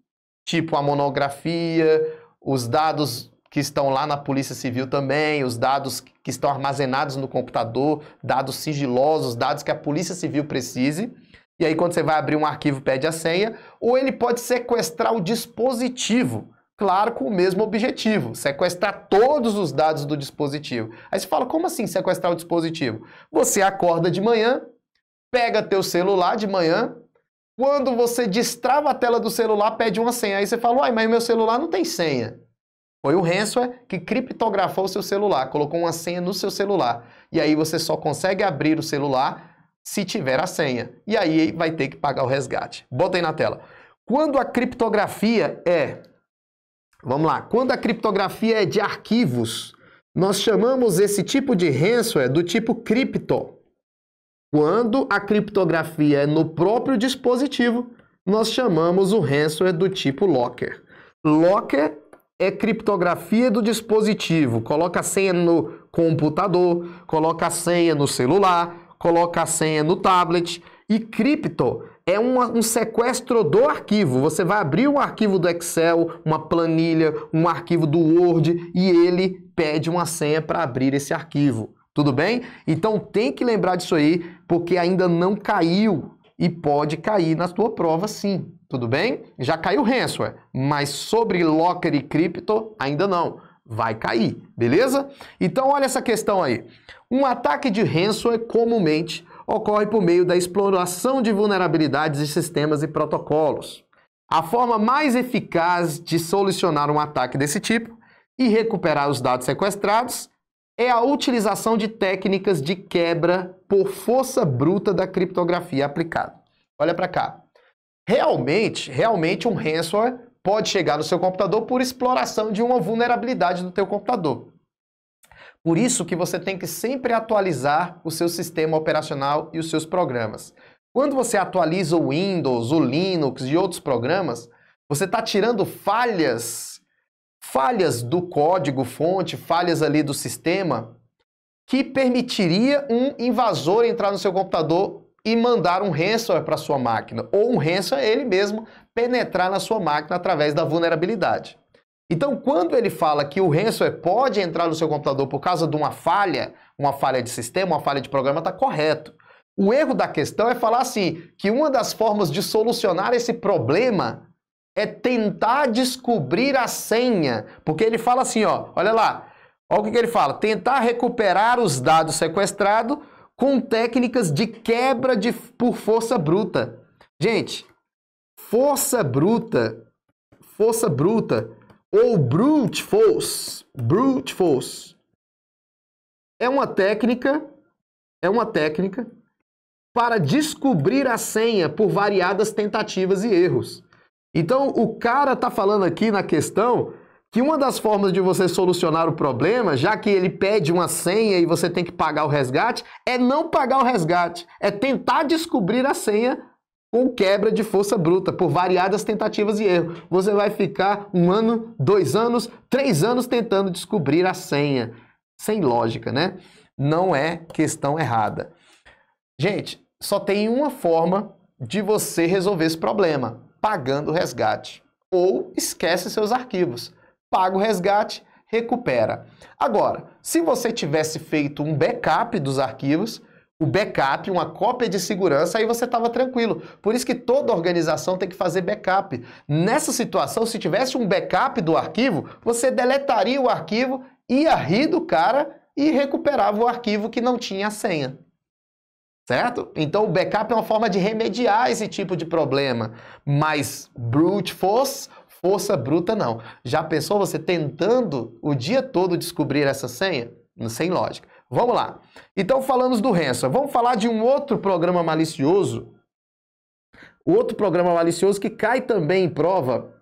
tipo a monografia, os dados que estão lá na Polícia Civil também, os dados que estão armazenados no computador, dados sigilosos, dados que a Polícia Civil precise. E aí quando você vai abrir um arquivo, pede a senha. Ou ele pode sequestrar o dispositivo, claro, com o mesmo objetivo, sequestrar todos os dados do dispositivo. Aí você fala, como assim sequestrar o dispositivo? Você acorda de manhã, pega teu celular de manhã, quando você destrava a tela do celular, pede uma senha. Aí você fala, uai, mas meu celular não tem senha. Foi o ransomware que criptografou o seu celular, colocou uma senha no seu celular. E aí você só consegue abrir o celular se tiver a senha. E aí vai ter que pagar o resgate. Bota aí na tela. Quando a criptografia é... Vamos lá. Quando a criptografia é de arquivos, nós chamamos esse tipo de ransomware do tipo cripto. Quando a criptografia é no próprio dispositivo, nós chamamos o ransomware do tipo locker. Locker é criptografia do dispositivo. Coloca a senha no computador, coloca a senha no celular, coloca a senha no tablet. E cripto é um sequestro do arquivo. Você vai abrir um arquivo do Excel, uma planilha, um arquivo do Word e ele pede uma senha para abrir esse arquivo. Tudo bem? Então tem que lembrar disso aí, porque ainda não caiu e pode cair na tua prova sim. Tudo bem? Já caiu ransomware, mas sobre locker e cripto ainda não. Vai cair, beleza? Então olha essa questão aí. Um ataque de ransomware comumente ocorre por meio da exploração de vulnerabilidades de sistemas e protocolos. A forma mais eficaz de solucionar um ataque desse tipo e recuperar os dados sequestrados é a utilização de técnicas de quebra por força bruta da criptografia aplicada. Olha para cá. Realmente um ransomware pode chegar no seu computador por exploração de uma vulnerabilidade do teu computador. Por isso que você tem que sempre atualizar o seu sistema operacional e os seus programas. Quando você atualiza o Windows, o Linux e outros programas, você está tirando falhas do código-fonte, falhas ali do sistema, que permitiria um invasor entrar no seu computador e mandar um ransomware para sua máquina, ou um ransomware ele mesmo penetrar na sua máquina através da vulnerabilidade. Então, quando ele fala que o ransomware pode entrar no seu computador por causa de uma falha de sistema, uma falha de programa, está correto. O erro da questão é falar assim, que uma das formas de solucionar esse problema é tentar descobrir a senha. Porque ele fala assim, ó, olha lá, olha o que ele fala, tentar recuperar os dados sequestrados com técnicas de quebra por força bruta. Gente, força bruta ou brute force é uma técnica para descobrir a senha por variadas tentativas e erros. Então, o cara está falando aqui na questão que uma das formas de você solucionar o problema, já que ele pede uma senha e você tem que pagar o resgate, é não pagar o resgate, é tentar descobrir a senha com quebra de força bruta, por variadas tentativas e erros. Você vai ficar 1 ano, 2 anos, 3 anos tentando descobrir a senha. Sem lógica, né? Não é questão errada. Gente, só tem uma forma de você resolver esse problema, pagando o resgate. Ou esquece seus arquivos. Paga o resgate, recupera. Agora, se você tivesse feito um backup dos arquivos, o backup, uma cópia de segurança, aí você estava tranquilo. Por isso que toda organização tem que fazer backup. Nessa situação, se tivesse um backup do arquivo, você deletaria o arquivo, ia rir do cara e recuperava o arquivo que não tinha a senha. Certo? Então o backup é uma forma de remediar esse tipo de problema. Mas brute force, força bruta não. Já pensou você tentando o dia todo descobrir essa senha? Sem lógica. Vamos lá. Então falamos do ransom. Vamos falar de um outro programa malicioso. Outro programa malicioso que cai também em prova,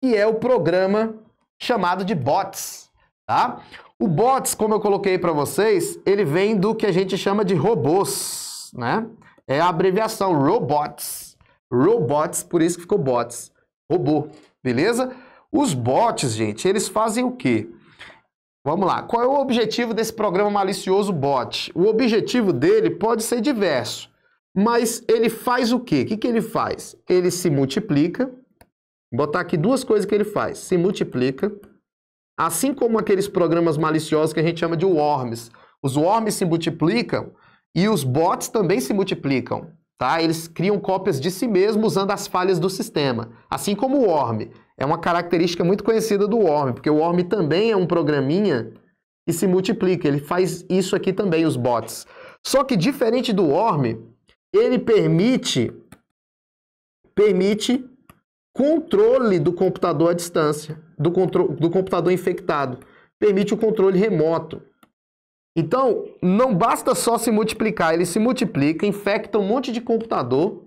que é o programa chamado de bots. Tá? O bots, como eu coloquei para vocês, ele vem do que a gente chama de robôs, né? É a abreviação robots. Robots, por isso que ficou bots. Robô, beleza? Os bots, gente, eles fazem o quê? Vamos lá. Qual é o objetivo desse programa malicioso bot? O objetivo dele pode ser diverso, mas ele faz o quê? O que ele faz? Ele se multiplica. Vou botar aqui duas coisas que ele faz. Se multiplica. Assim como aqueles programas maliciosos que a gente chama de worms. Os worms se multiplicam e os bots também se multiplicam. Tá? Eles criam cópias de si mesmos usando as falhas do sistema. Assim como o worm. É uma característica muito conhecida do worm, porque o worm também é um programinha que se multiplica. Ele faz isso aqui também, os bots. Só que diferente do worm, ele permite controle do computador à distância, do computador infectado. Permite o controle remoto. Então, não basta só se multiplicar, ele se multiplica, infecta um monte de computador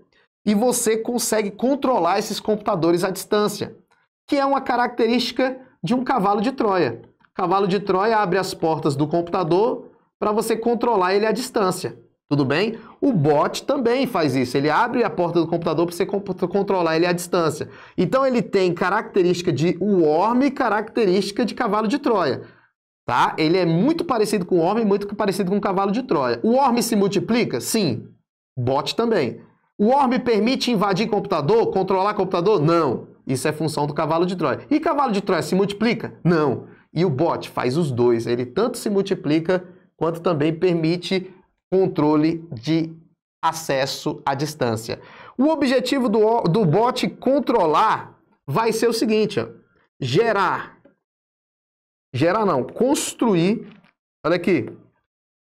e você consegue controlar esses computadores à distância, que é uma característica de um cavalo de Troia. Cavalo de Troia abre as portas do computador para você controlar ele à distância. Tudo bem? O bot também faz isso. Ele abre a porta do computador para você controlar ele à distância. Então ele tem característica de worm e característica de cavalo de Troia. Tá? Ele é muito parecido com o worm e muito parecido com o cavalo de Troia. O worm se multiplica? Sim. Bot também. O worm permite invadir computador, controlar computador? Não. Isso é função do cavalo de Troia. E cavalo de Troia se multiplica? Não. E o bot faz os dois. Ele tanto se multiplica quanto também permite controle de acesso à distância. O objetivo do bot controlar vai ser o seguinte, ó, construir, olha aqui,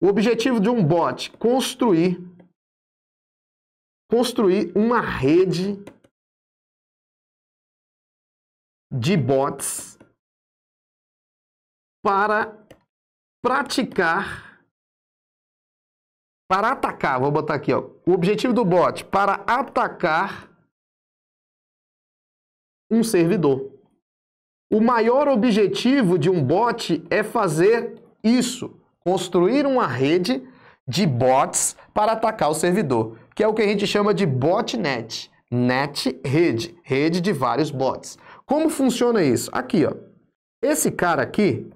o objetivo de um bot, construir uma rede de bots para atacar, vou botar aqui, ó, o objetivo do bot, para atacar um servidor. O maior objetivo de um bot é fazer isso, construir uma rede de bots para atacar o servidor, que é o que a gente chama de botnet. Net, rede de vários bots. Como funciona isso? Aqui, ó, esse cara aqui,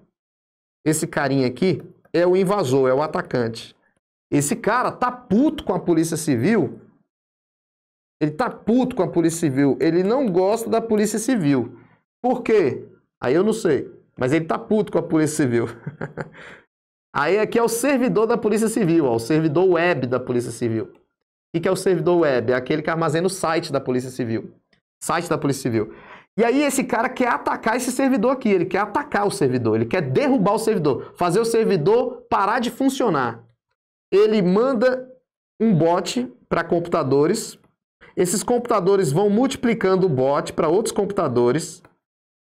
esse carinha aqui, é o invasor, é o atacante. Esse cara tá puto com a Polícia Civil. Ele tá puto com a Polícia Civil. Ele não gosta da Polícia Civil. Por quê? Aí eu não sei. Mas ele tá puto com a Polícia Civil. Aí aqui é o servidor da Polícia Civil, ó, o servidor web da Polícia Civil. O que é o servidor web? É aquele que armazena o site da Polícia Civil. Site da Polícia Civil. E aí esse cara quer atacar esse servidor aqui. Ele quer atacar o servidor. Ele quer derrubar o servidor. Fazer o servidor parar de funcionar. Ele manda um bot para computadores. Esses computadores vão multiplicando o bot para outros computadores.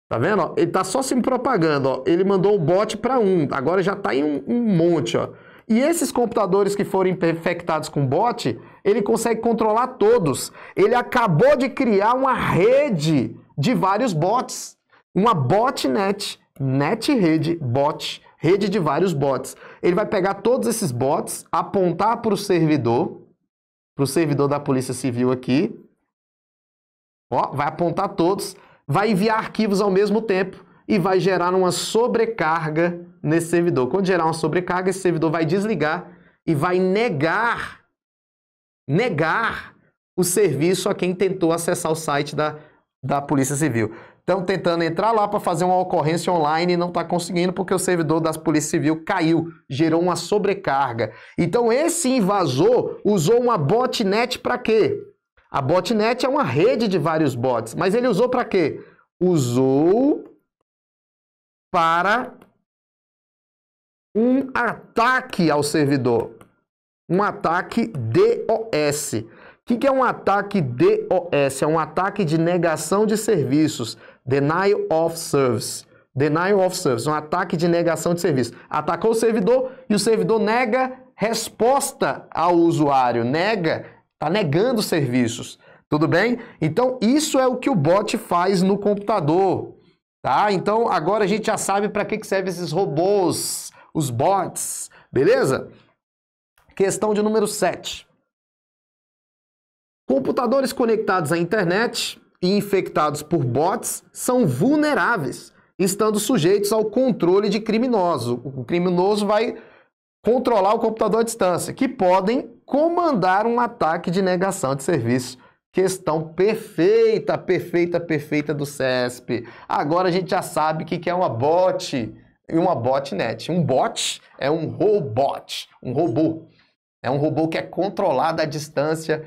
Tá vendo? Ó, ele está só se propagando. Ó. Ele mandou o bot para um. Agora já está em um monte. Ó. E esses computadores que forem infectados com bot, ele consegue controlar todos. Ele acabou de criar uma rede de vários bots. Uma botnet. Net rede, bot. Rede de vários bots. Ele vai pegar todos esses bots, apontar para o servidor da Polícia Civil aqui. Ó, vai apontar todos, vai enviar arquivos ao mesmo tempo e vai gerar uma sobrecarga nesse servidor. Quando gerar uma sobrecarga, esse servidor vai desligar e vai negar o serviço a quem tentou acessar o site da Polícia Civil. estão tentando entrar lá para fazer uma ocorrência online e não está conseguindo porque o servidor da Polícia Civil caiu, gerou uma sobrecarga. Então esse invasor usou uma botnet para quê? A botnet é uma rede de vários bots, mas ele usou para quê? Usou para um ataque ao servidor. Um ataque DOS. O que é um ataque DOS? É um ataque de negação de serviços. Denial of Service. Denial of Service. Um ataque de negação de serviço. Atacou o servidor e o servidor nega resposta ao usuário. Está negando serviços. Tudo bem? Então, isso é o que o bot faz no computador. Tá? Então, agora a gente já sabe para que servem esses robôs, os bots. Beleza? Questão de número 7. Computadores conectados à internet e infectados por bots são vulneráveis, estando sujeitos ao controle de criminosos. O criminoso vai controlar o computador à distância, que podem comandar um ataque de negação de serviço. Questão perfeita, perfeita, perfeita do CESP. Agora a gente já sabe o que é uma bot e uma botnet. Um bot é um robot, um robô. É um robô que é controlado à distância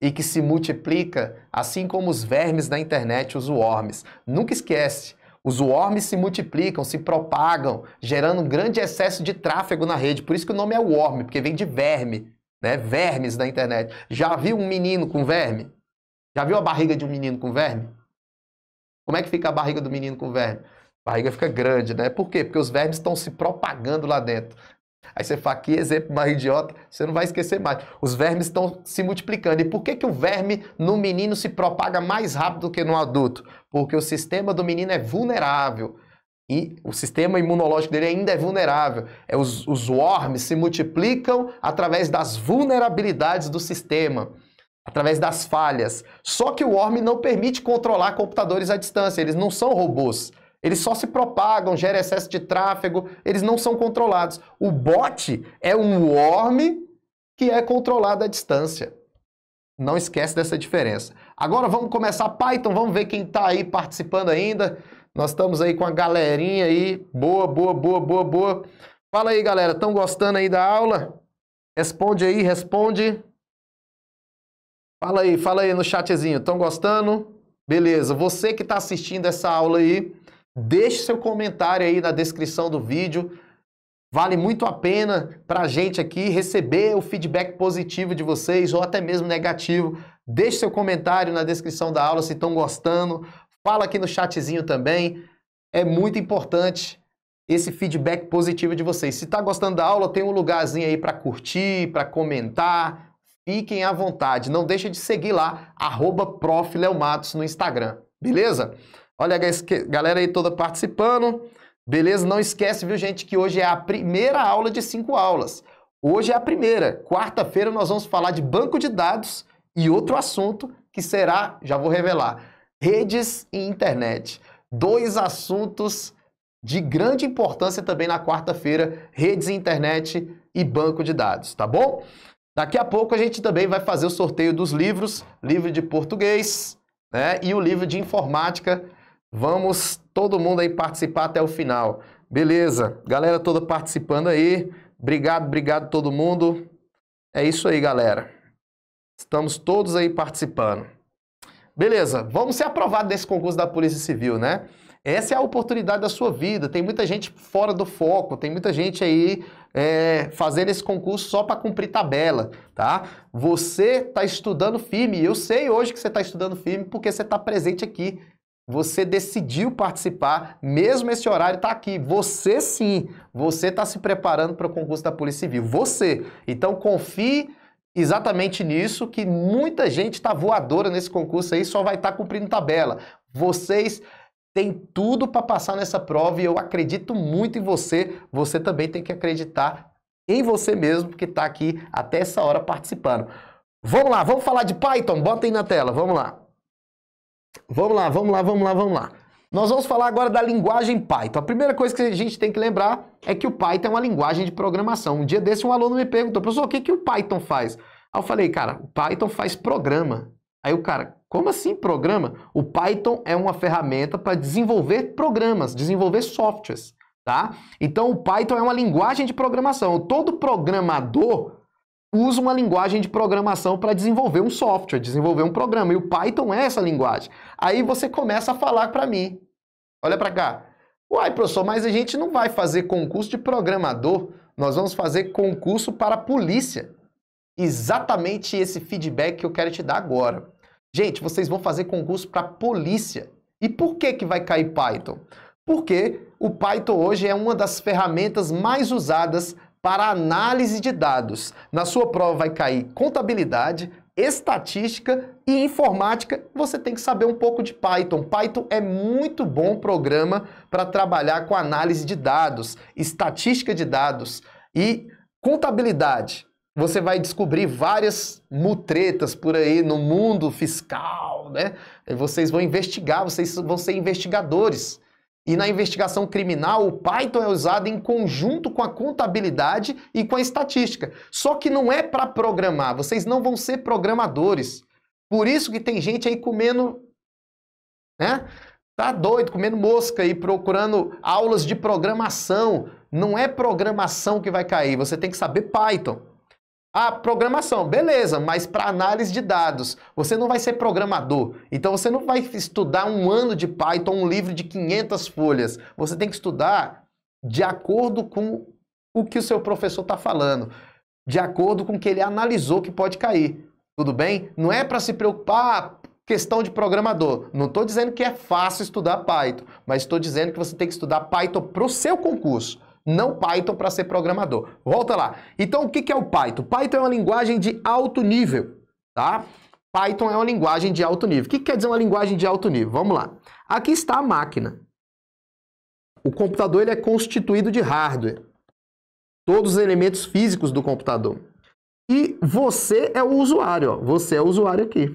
e que se multiplica, assim como os vermes da internet, os worms. Nunca esquece, os worms se multiplicam, se propagam, gerando um grande excesso de tráfego na rede. Por isso que o nome é worm, porque vem de verme, né? Vermes da internet. Já viu um menino com verme? Já viu a barriga de um menino com verme? Como é que fica a barriga do menino com verme? A barriga fica grande, né? Por quê? Porque os vermes estão se propagando lá dentro. Aí você fala, que exemplo mais idiota, você não vai esquecer mais. Os vermes estão se multiplicando. E por que o verme no menino se propaga mais rápido do que no adulto? Porque o sistema do menino é vulnerável. E o sistema imunológico dele ainda é vulnerável. Os worms se multiplicam através das vulnerabilidades do sistema, através das falhas. Só que o worm não permite controlar computadores à distância, eles não são robôs. Eles só se propagam, geram excesso de tráfego, eles não são controlados. O bot é um worm que é controlado à distância. Não esquece dessa diferença. Agora vamos começar Python, vamos ver quem está aí participando ainda. Nós estamos aí com a galerinha aí. Boa, boa, boa, boa, boa. Fala aí, galera, estão gostando aí da aula? Responde aí, responde. Fala aí no chatzinho, estão gostando? Beleza, você que está assistindo essa aula aí, deixe seu comentário aí na descrição do vídeo. Vale muito a pena para a gente aqui receber o feedback positivo de vocês ou até mesmo negativo. Deixe seu comentário na descrição da aula se estão gostando. Fala aqui no chatzinho também. É muito importante esse feedback positivo de vocês. Se está gostando da aula, tem um lugarzinho aí para curtir, para comentar. Fiquem à vontade. Não deixe de seguir lá, @Prof. Léo Matos no Instagram. Beleza? Olha a galera aí toda participando. Beleza? Não esquece, viu, gente, que hoje é a primeira aula de 5 aulas. Hoje é a primeira. Quarta-feira nós vamos falar de banco de dados e outro assunto que será, já vou revelar, redes e internet. 2 assuntos de grande importância também na quarta-feira, redes e internet e banco de dados, tá bom? Daqui a pouco a gente também vai fazer o sorteio dos livros, livro de português, né, e o livro de informática. Vamos todo mundo aí participar até o final. Beleza, galera toda participando aí. Obrigado todo mundo. É isso aí, galera. Estamos todos aí participando. Beleza, vamos ser aprovados nesse concurso da Polícia Civil, né? Essa é a oportunidade da sua vida. Tem muita gente fora do foco, tem muita gente aí fazendo esse concurso só para cumprir tabela, tá? Você está estudando firme. Eu sei hoje que você está estudando firme porque você está presente aqui. Você decidiu participar, mesmo esse horário está aqui. Você sim, você está se preparando para o concurso da Polícia Civil. Você. Então confie exatamente nisso, que muita gente está voadora nesse concurso aí, só vai estar cumprindo tabela. Vocês têm tudo para passar nessa prova e eu acredito muito em você. Você também tem que acreditar em você mesmo, porque está aqui até essa hora participando. Vamos lá, vamos falar de Python? Bota aí na tela, vamos lá. Vamos lá. Nós vamos falar agora da linguagem Python. A primeira coisa que a gente tem que lembrar é que o Python é uma linguagem de programação. Um dia desse um aluno me perguntou, professor, o que o Python faz? Aí eu falei, cara, o Python faz programa. Aí o cara, Como assim programa? O Python é uma ferramenta para desenvolver programas, desenvolver softwares, tá? Então o Python é uma linguagem de programação. Todo programador usa uma linguagem de programação para desenvolver um software, desenvolver um programa. E o Python é essa linguagem. Aí você começa a falar para mim. Olha para cá. Uai, professor, mas a gente não vai fazer concurso de programador. Nós vamos fazer concurso para a polícia. Exatamente esse feedback que eu quero te dar agora. Gente, vocês vão fazer concurso para polícia. E por que vai cair Python? Porque o Python hoje é uma das ferramentas mais usadas para análise de dados. Na sua prova vai cair contabilidade, estatística e informática. Você tem que saber um pouco de Python. Python é muito bom programa para trabalhar com análise de dados, estatística de dados e contabilidade. Você vai descobrir várias mutretas por aí no mundo fiscal, né? Vocês vão investigar, vocês vão ser investigadores. E na investigação criminal, o Python é usado em conjunto com a contabilidade e com a estatística. Só que não é para programar, vocês não vão ser programadores. Por isso que tem gente aí comendo, né? Tá doido, comendo mosca aí, procurando aulas de programação. Não é programação que vai cair, você tem que saber Python. Ah, programação, beleza, mas para análise de dados, você não vai ser programador. Então você não vai estudar um ano de Python, um livro de 500 folhas. Você tem que estudar de acordo com o que o seu professor está falando, de acordo com o que ele analisou que pode cair. Tudo bem? Não é para se preocupar questão de programador. Não estou dizendo que é fácil estudar Python, mas estou dizendo que você tem que estudar Python para o seu concurso. Não Python para ser programador. Volta lá. Então, o que é o Python? Python é uma linguagem de alto nível, tá? Python é uma linguagem de alto nível. O que quer dizer uma linguagem de alto nível? Vamos lá. Aqui está a máquina. O computador ele é constituído de hardware. Todos os elementos físicos do computador. E você é o usuário, ó. Você é o usuário aqui.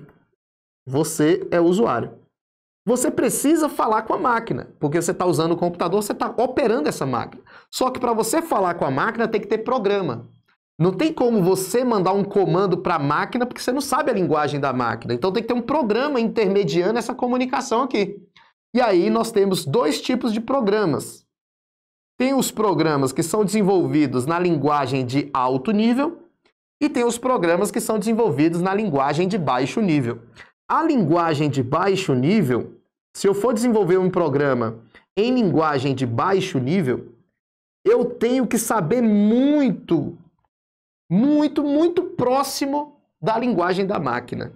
Você é o usuário. Você precisa falar com a máquina, porque você está usando o computador, você está operando essa máquina. Só que para você falar com a máquina tem que ter programa. Não tem como você mandar um comando para a máquina porque você não sabe a linguagem da máquina. Então tem que ter um programa intermediando essa comunicação aqui. E aí nós temos dois tipos de programas. Tem os programas que são desenvolvidos na linguagem de alto nível e tem os programas que são desenvolvidos na linguagem de baixo nível. A linguagem de baixo nível, se eu for desenvolver um programa em linguagem de baixo nível, eu tenho que saber muito próximo da linguagem da máquina.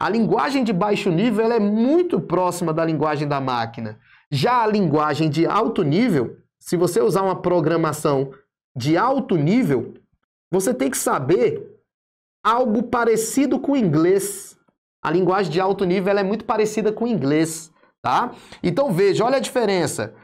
A linguagem de baixo nível ela é muito próxima da linguagem da máquina. Já a linguagem de alto nível, se você usar uma programação de alto nível, você tem que saber algo parecido com o inglês. A linguagem de alto nível ela é muito parecida com o inglês, tá? Então veja, olha a diferença.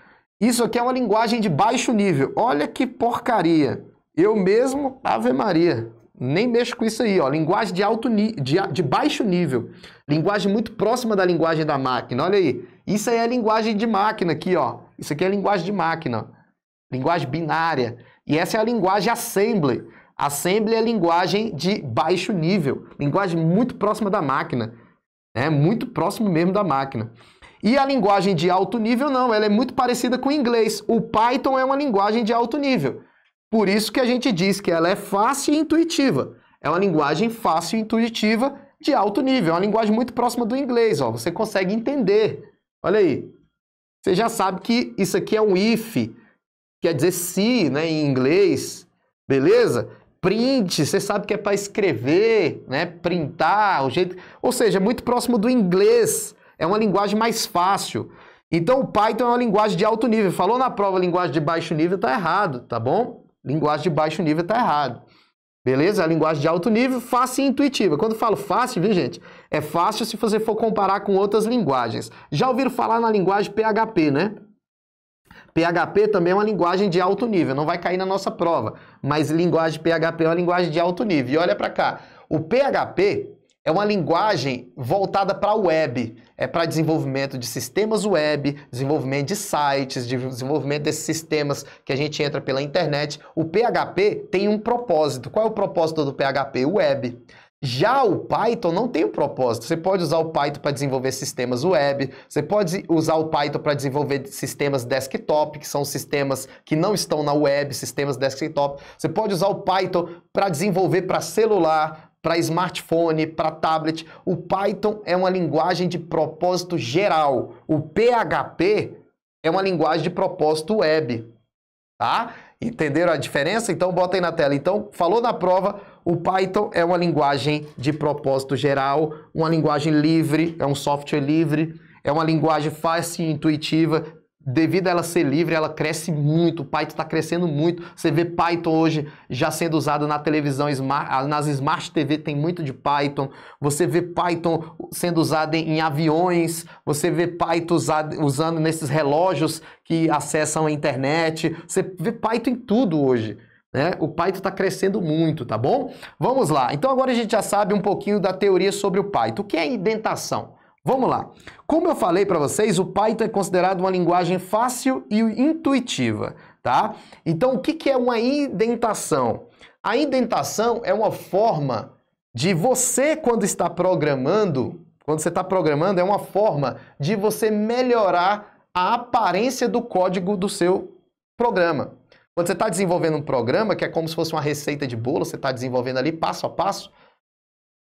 Isso aqui é uma linguagem de baixo nível. Olha que porcaria. Eu mesmo, Ave Maria, nem mexo com isso aí, ó. Linguagem de baixo nível. Linguagem muito próxima da linguagem da máquina. Olha aí. Isso aí é linguagem de máquina aqui, ó. Isso aqui é linguagem de máquina. Linguagem binária. E essa é a linguagem assembly. Assembly é linguagem de baixo nível, linguagem muito próxima da máquina, muito próximo mesmo da máquina. E a linguagem de alto nível não, ela é muito parecida com o inglês. O Python é uma linguagem de alto nível. Por isso que a gente diz que ela é fácil e intuitiva. É uma linguagem fácil e intuitiva de alto nível, é uma linguagem muito próxima do inglês, ó. Você consegue entender. Olha aí. Você já sabe que isso aqui é um if, quer dizer se, né, em inglês, beleza? Print, você sabe que é para escrever, né? Printar, o jeito... Ou seja, é muito próximo do inglês. É uma linguagem mais fácil. Então, o Python é uma linguagem de alto nível. Falou na prova linguagem de baixo nível, tá errado, tá bom? Linguagem de baixo nível tá errado. Beleza? A linguagem de alto nível, fácil e intuitiva. Quando eu falo fácil, viu, gente? É fácil se você for comparar com outras linguagens. Já ouviram falar na linguagem PHP, né? PHP também é uma linguagem de alto nível, não vai cair na nossa prova, mas linguagem PHP é uma linguagem de alto nível. E olha para cá, o PHP é uma linguagem voltada para a web, é para desenvolvimento de sistemas web, desenvolvimento de sites, desenvolvimento desses sistemas que a gente entra pela internet. O PHP tem um propósito. Qual é o propósito do PHP? Web. Já o Python não tem um propósito. Você pode usar o Python para desenvolver sistemas web, você pode usar o Python para desenvolver sistemas desktop, que são sistemas que não estão na web, sistemas desktop. Você pode usar o Python para desenvolver para celular, para smartphone, para tablet. O Python é uma linguagem de propósito geral. O PHP é uma linguagem de propósito web. Tá? Entenderam a diferença? Então bota aí na tela. Então, falou na prova, o Python é uma linguagem de propósito geral, uma linguagem livre, é um software livre, é uma linguagem fácil e intuitiva. Devido a ela ser livre, ela cresce muito, o Python está crescendo muito. Você vê Python hoje já sendo usado na televisão, nas Smart TV tem muito de Python. Você vê Python sendo usado em aviões, você vê Python usando nesses relógios que acessam a internet. Você vê Python em tudo hoje, né? O Python está crescendo muito, tá bom? Vamos lá. Então agora a gente já sabe um pouquinho da teoria sobre o Python. O que é indentação? Vamos lá. Como eu falei para vocês, o Python é considerado uma linguagem fácil e intuitiva, tá? Então, o que é uma indentação? A indentação é uma forma de você, quando você está programando, é uma forma de você melhorar a aparência do código do seu programa. Quando você está desenvolvendo um programa, que é como se fosse uma receita de bolo, você está desenvolvendo ali passo a passo,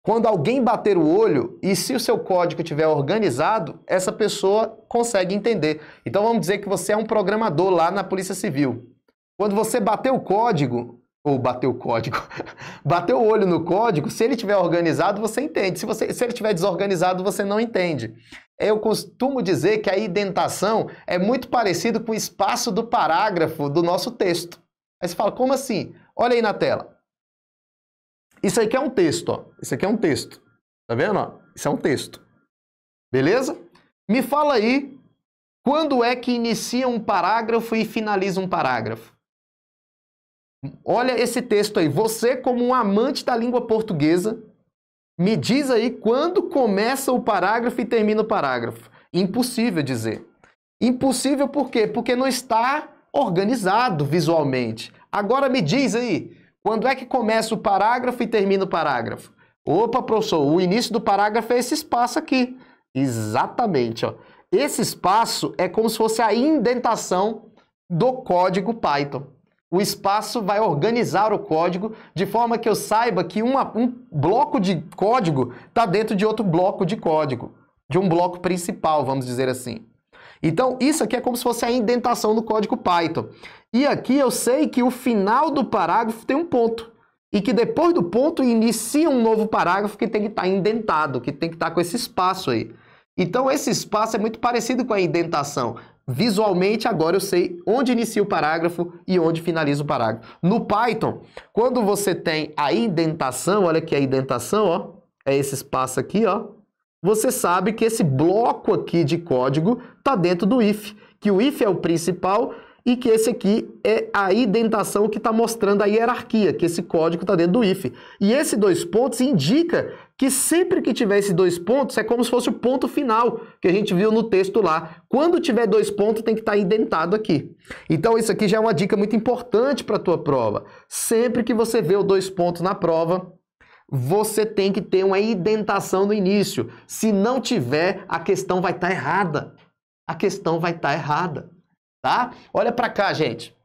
quando alguém bater o olho e se o seu código estiver organizado, essa pessoa consegue entender. Então vamos dizer que você é um programador lá na Polícia Civil. Quando você bater o código, bater o olho no código, se ele estiver organizado, você entende. Se ele estiver desorganizado, você não entende. Eu costumo dizer que a indentação é muito parecido com o espaço do parágrafo do nosso texto. Aí você fala, como assim? Olha aí na tela. Isso aqui é um texto, ó. Isso aqui é um texto. Tá vendo, ó? Isso é um texto. Beleza? Me fala aí, quando é que inicia um parágrafo e finaliza um parágrafo? Olha esse texto aí. Você, como um amante da língua portuguesa, me diz aí quando começa o parágrafo e termina o parágrafo. Impossível dizer. Impossível por quê? Porque não está organizado visualmente. Agora me diz aí, quando é que começa o parágrafo e termina o parágrafo? Opa, professor, o início do parágrafo é esse espaço aqui. Exatamente, ó. Esse espaço é como se fosse a indentação do código Python. O espaço vai organizar o código de forma que eu saiba que um bloco de código está dentro de outro bloco de código, de um bloco principal, vamos dizer assim. Então, isso aqui é como se fosse a indentação do código Python. E aqui eu sei que o final do parágrafo tem um ponto. E que depois do ponto inicia um novo parágrafo que tem que estar indentado, que tem que estar com esse espaço aí. Então, esse espaço é muito parecido com a indentação. Visualmente, agora eu sei onde inicia o parágrafo e onde finaliza o parágrafo. No Python, quando você tem a indentação, olha aqui a indentação, ó, é esse espaço aqui, ó. Você sabe que esse bloco aqui de código está dentro do if, que o if é o principal e que esse aqui é a indentação que está mostrando a hierarquia, que esse código está dentro do if. E esses dois pontos indica que sempre que tiver esses dois pontos é como se fosse o ponto final que a gente viu no texto lá. Quando tiver dois pontos tem que estar indentado aqui. Então isso aqui já é uma dica muito importante para a tua prova. Sempre que você vê os dois pontos na prova, você tem que ter uma indentação no início. Se não tiver, a questão vai estar errada. A questão vai estar errada, tá? Olha para cá, gente.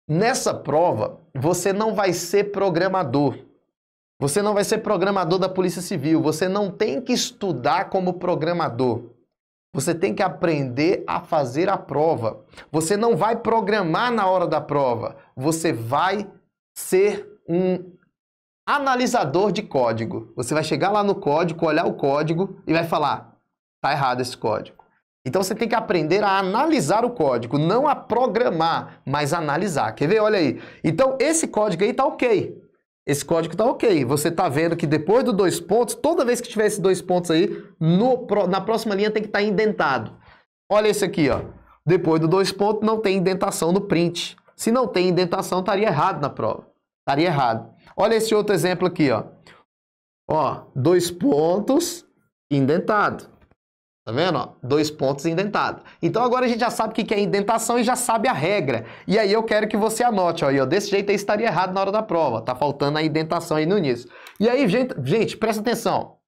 Nessa prova, você não vai ser programador. Você não vai ser programador da Polícia Civil. Você não tem que estudar como programador. Você tem que aprender a fazer a prova. Você não vai programar na hora da prova. Você vai ser um analisador de código. Você vai chegar lá no código, olhar o código e vai falar, tá errado esse código. Então você tem que aprender a analisar o código, não a programar, mas analisar. Quer ver? Olha aí. Então esse código aí tá ok. Esse código tá ok. Você tá vendo que depois dos dois pontos, toda vez que tiver esses dois pontos aí, na próxima linha tem que estar indentado. Olha esse aqui, ó. Depois dos dois pontos não tem indentação no print. Se não tem indentação, estaria errado na prova. Estaria errado. Olha esse outro exemplo aqui, ó. Ó, dois pontos, indentado. Tá vendo? Ó, 2 pontos indentado. Então agora a gente já sabe o que é indentação e já sabe a regra. E aí eu quero que você anote, ó, desse jeito aí estaria errado na hora da prova. Tá faltando a indentação aí no início. E aí, gente, presta atenção.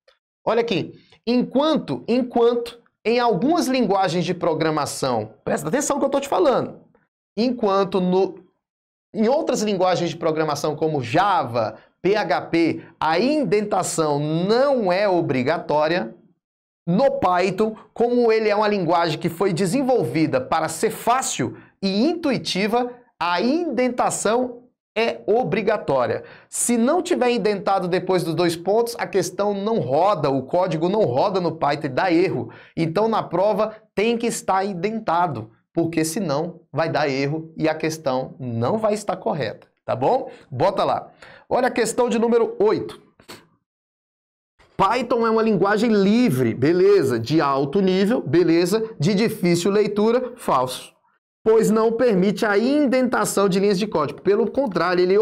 Olha aqui. Enquanto em algumas linguagens de programação, presta atenção no que eu tô te falando. Enquanto em outras linguagens de programação como Java, PHP, a indentação não é obrigatória. No Python, como ele é uma linguagem que foi desenvolvida para ser fácil e intuitiva, a indentação é obrigatória. Se não tiver indentado depois dos 2 pontos, a questão não roda, o código não roda no Python e dá erro. Então, na prova, tem que estar indentado, porque senão vai dar erro e a questão não vai estar correta, tá bom? Bota lá. Olha a questão de número 8. Python é uma linguagem livre, beleza, de alto nível, beleza, de difícil leitura, falso. Pois não permite a indentação de linhas de código. Pelo contrário, ele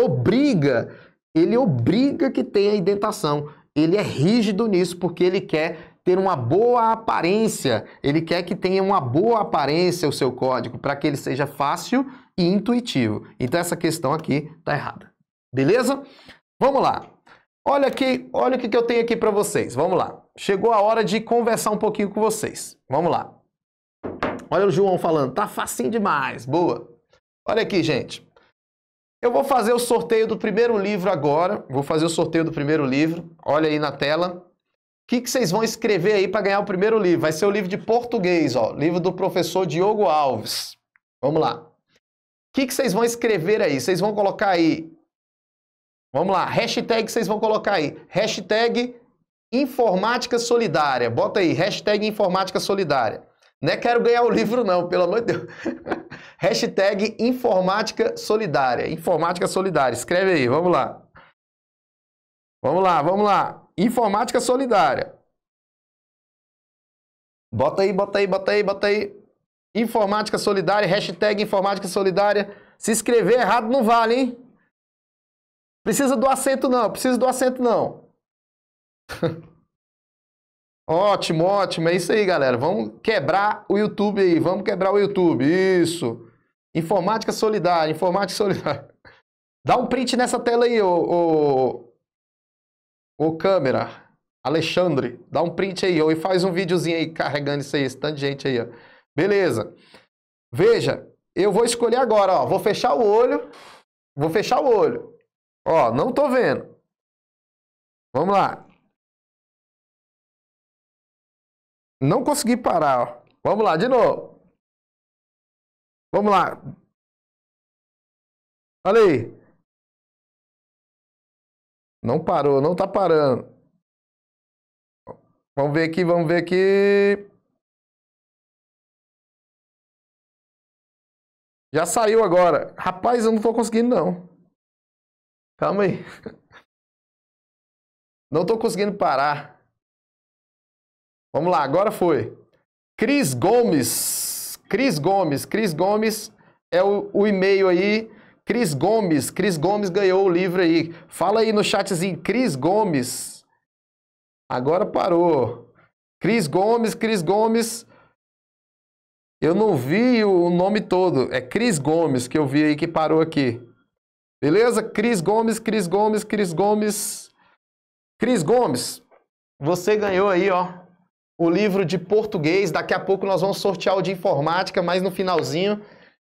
obriga que tenha indentação. Ele é rígido nisso porque ele quer ter uma boa aparência, ele quer que tenha uma boa aparência o seu código, para que ele seja fácil e intuitivo. Então essa questão aqui está errada. Beleza? Vamos lá. Olha o que eu tenho aqui para vocês. Vamos lá. Chegou a hora de conversar um pouquinho com vocês. Vamos lá. Olha o João falando. Tá facinho demais. Boa. Olha aqui, gente. Eu vou fazer o sorteio do primeiro livro agora. Vou fazer o sorteio do primeiro livro. Olha aí na tela. O que vocês vão escrever aí para ganhar o primeiro livro? Vai ser o livro de português, ó. Livro do professor Diogo Alves. Vamos lá. O que vocês vão escrever aí? Vocês vão colocar aí... Vamos lá, hashtag que vocês vão colocar aí. Hashtag Informática Solidária. Bota aí, hashtag Informática Solidária. Não é quero ganhar o livro não, pelo amor de Deus. Hashtag Informática Solidária. Informática Solidária. Escreve aí, vamos lá. Vamos lá, vamos lá. Informática Solidária. Bota aí, bota aí, bota aí, bota aí. Informática Solidária, hashtag Informática Solidária. Se escrever errado não vale, hein? Precisa do acento não, precisa do acento não. Ótimo, ótimo, é isso aí, galera. Vamos quebrar o YouTube aí, vamos quebrar o YouTube, isso. Informática Solidária, Informática Solidária. Dá um print nessa tela aí, ô câmera, Alexandre. Dá um print aí, e faz um videozinho aí carregando isso aí, esse tanto de gente aí, ó. Beleza. Veja, eu vou escolher agora, ó. Vou fechar o olho, vou fechar o olho. Ó, não tô vendo. Vamos lá. Não consegui parar, ó. Vamos lá, de novo. Vamos lá. Olha aí. Não parou, não tá parando. Vamos ver aqui, vamos ver aqui. Já saiu agora. Rapaz, eu não tô conseguindo, não. Calma aí. Não tô conseguindo parar. Vamos lá, agora foi. Cris Gomes. Cris Gomes. Cris Gomes é o e-mail aí. Cris Gomes. Cris Gomes ganhou o livro aí. Fala aí no chatzinho. Cris Gomes. Agora parou. Cris Gomes. Cris Gomes. Eu não vi o nome todo. É Cris Gomes que eu vi aí que parou aqui. Beleza? Cris Gomes, Cris Gomes, Cris Gomes. Cris Gomes, você ganhou aí, ó, o livro de português. Daqui a pouco nós vamos sortear o de informática, mas no finalzinho.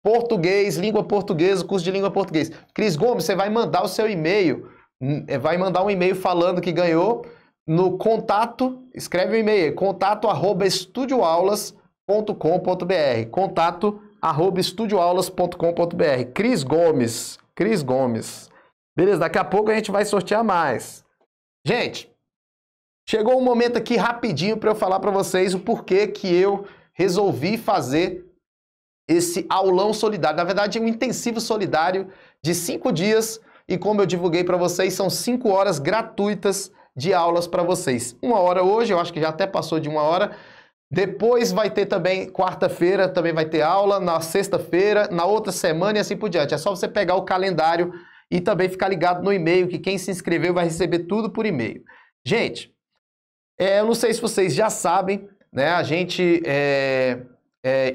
Português, língua portuguesa, curso de língua portuguesa. Cris Gomes, você vai mandar o seu e-mail. Vai mandar um e-mail falando que ganhou no contato. Escreve o e-mail, contato@estudioaulas.com.br. Contato@estudioaulas.com.br. Cris Gomes. Cris Gomes. Beleza, daqui a pouco a gente vai sortear mais. Gente, chegou um momento aqui rapidinho para eu falar para vocês o porquê que eu resolvi fazer esse aulão solidário. Na verdade, é um intensivo solidário de 5 dias e como eu divulguei para vocês, são 5 horas gratuitas de aulas para vocês. 1 hora hoje, eu acho que já até passou de 1 hora. Depois vai ter também, quarta-feira também vai ter aula, na sexta-feira, na outra semana e assim por diante. É só você pegar o calendário e também ficar ligado no e-mail, que quem se inscreveu vai receber tudo por e-mail. Gente, eu não sei se vocês já sabem, né? A gente,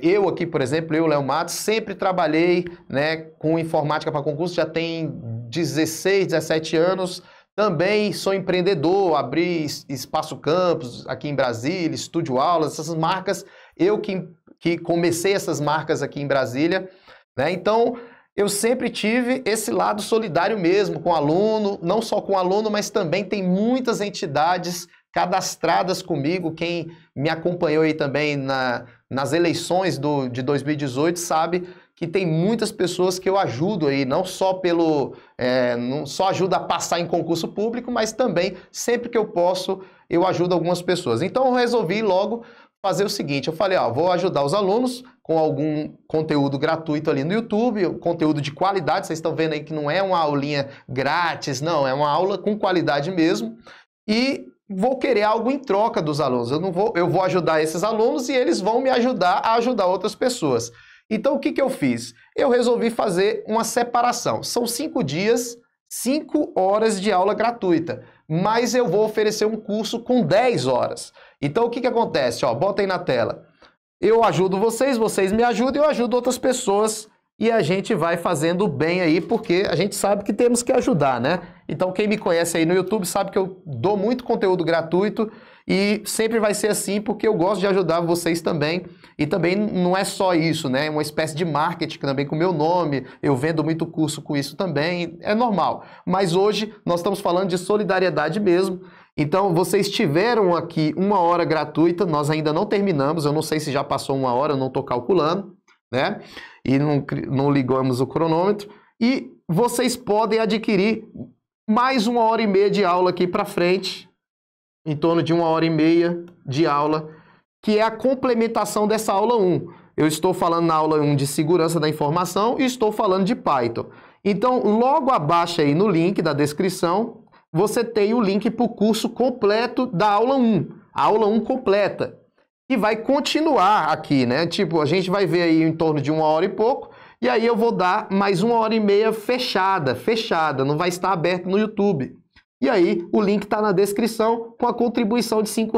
eu aqui, por exemplo, eu, Léo Matos, sempre trabalhei, né, com informática para concurso, já tem 16, 17 anos. Também sou empreendedor, abri Espaço Campus aqui em Brasília, Estúdio Aulas, essas marcas, eu que comecei essas marcas aqui em Brasília, né? Então, eu sempre tive esse lado solidário mesmo com aluno, não só com aluno, mas também tem muitas entidades cadastradas comigo. Quem me acompanhou aí também nas eleições de 2018 sabe que tem muitas pessoas que eu ajudo aí, não só não só ajudo a passar em concurso público, mas também, sempre que eu posso, eu ajudo algumas pessoas. Então eu resolvi logo fazer o seguinte, eu falei, vou ajudar os alunos com algum conteúdo gratuito ali no YouTube, conteúdo de qualidade, vocês estão vendo aí que não é uma aulinha grátis, não, é uma aula com qualidade mesmo, e vou querer algo em troca dos alunos, eu vou ajudar esses alunos e eles vão me ajudar a ajudar outras pessoas. Então, o que eu fiz? Eu resolvi fazer uma separação. São 5 dias, 5 horas de aula gratuita, mas eu vou oferecer um curso com 10 horas. Então, o que acontece? Bota aí na tela. Eu ajudo vocês, vocês me ajudam, eu ajudo outras pessoas e a gente vai fazendo bem aí, porque a gente sabe que temos que ajudar, né? Então, quem me conhece aí no YouTube sabe que eu dou muito conteúdo gratuito e sempre vai ser assim, porque eu gosto de ajudar vocês também. E também não é só isso, né? É uma espécie de marketing também com o meu nome, eu vendo muito curso com isso também, é normal. Mas hoje nós estamos falando de solidariedade mesmo. Então, vocês tiveram aqui 1 hora gratuita, nós ainda não terminamos, eu não sei se já passou 1 hora, eu não estou calculando, né? E não ligamos o cronômetro. E vocês podem adquirir mais 1h30 de aula aqui para frente, em torno de 1h30 de aula, que é a complementação dessa aula 1. Eu estou falando na aula 1 de segurança da informação e estou falando de Python. Então, logo abaixo aí no link da descrição, você tem o link para o curso completo da aula 1, a aula 1 completa, que vai continuar aqui, né? Tipo, a gente vai ver aí em torno de 1 hora e pouco, e aí eu vou dar mais 1h30 fechada, não vai estar aberto no YouTube. E aí, o link está na descrição com a contribuição de R$ 5.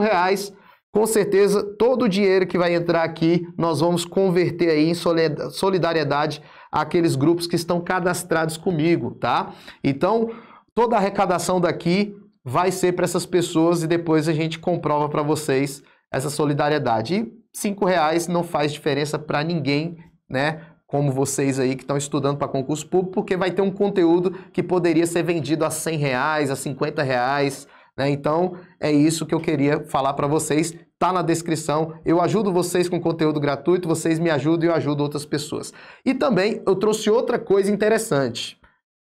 Com certeza, todo o dinheiro que vai entrar aqui, nós vamos converter aí em solidariedade àqueles grupos que estão cadastrados comigo, tá? Então, toda a arrecadação daqui vai ser para essas pessoas e depois a gente comprova para vocês essa solidariedade. E R$ 5 não faz diferença para ninguém, né? Como vocês aí que estão estudando para concurso público, porque vai ter um conteúdo que poderia ser vendido a R$ 100, a R$ 50, né? Então, é isso que eu queria falar para vocês. Tá na descrição. Eu ajudo vocês com conteúdo gratuito, vocês me ajudam e eu ajudo outras pessoas. E também eu trouxe outra coisa interessante,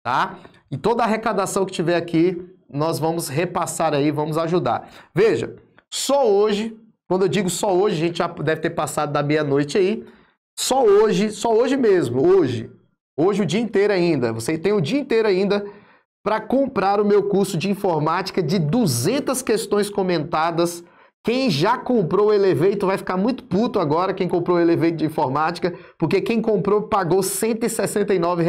tá? E toda a arrecadação que tiver aqui, nós vamos repassar aí, vamos ajudar. Veja, só hoje, quando eu digo só hoje, a gente já deve ter passado da meia-noite aí, só hoje mesmo, hoje o dia inteiro ainda, você tem o dia inteiro ainda para comprar o meu curso de informática de 200 questões comentadas. Quem já comprou o Elevator vai ficar muito puto agora, quem comprou o Elevator de informática, porque quem comprou pagou R$ 169.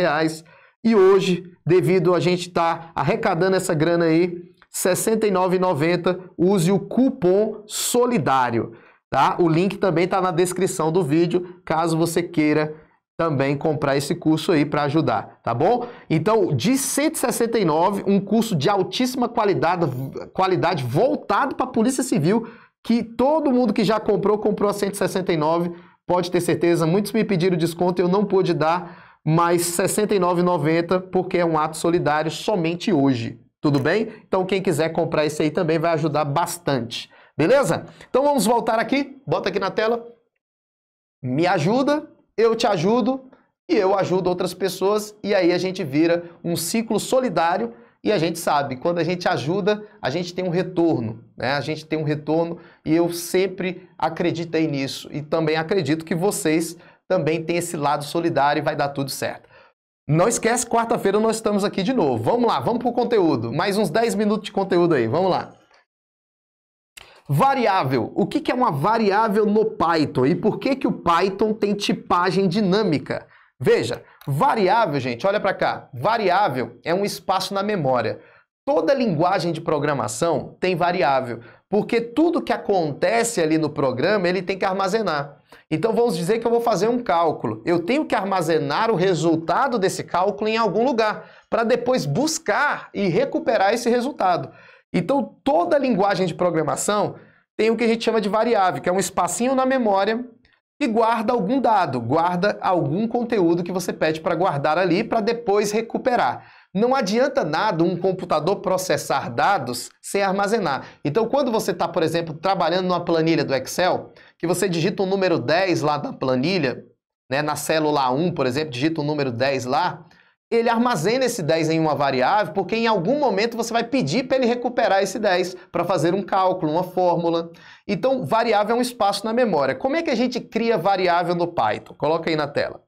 E hoje, devido a gente estar arrecadando essa grana aí, R$ 69,90, use o cupom solidário, tá? O link também está na descrição do vídeo, caso você queira também comprar esse curso aí para ajudar, tá bom? Então, de 169, um curso de altíssima qualidade voltado para a Polícia Civil, que todo mundo que já comprou a 169, pode ter certeza. Muitos me pediram desconto e eu não pude dar, mas R$ 69,90 porque é um ato solidário somente hoje, tudo bem? Então, quem quiser comprar esse aí também vai ajudar bastante, beleza? Então, vamos voltar aqui, bota aqui na tela, me ajuda, eu te ajudo e eu ajudo outras pessoas e aí a gente vira um ciclo solidário e a gente sabe, quando a gente ajuda, a gente tem um retorno, né? A gente tem um retorno e eu sempre acreditei nisso e também acredito que vocês também têm esse lado solidário e vai dar tudo certo. Não esquece, quarta-feira nós estamos aqui de novo. Vamos lá, vamos para o conteúdo. Mais uns 10 minutos de conteúdo aí, vamos lá. Variável. O que é uma variável no Python? E por que o Python tem tipagem dinâmica? Veja, variável, gente, olha para cá. Variável é um espaço na memória. Toda linguagem de programação tem variável. Porque tudo que acontece ali no programa, ele tem que armazenar. Então vamos dizer que eu vou fazer um cálculo. Eu tenho que armazenar o resultado desse cálculo em algum lugar, para depois buscar e recuperar esse resultado. Então toda linguagem de programação tem o que a gente chama de variável, que é um espacinho na memória e guarda algum dado, guarda algum conteúdo que você pede para guardar ali para depois recuperar. Não adianta nada um computador processar dados sem armazenar. Então, quando você está, por exemplo, trabalhando numa planilha do Excel, que você digita o número 10 lá na planilha, né, na célula 1, por exemplo, digita o número 10 lá, ele armazena esse 10 em uma variável, porque em algum momento você vai pedir para ele recuperar esse 10 para fazer um cálculo, uma fórmula. Então, variável é um espaço na memória. Como é que a gente cria variável no Python? Coloca aí na tela.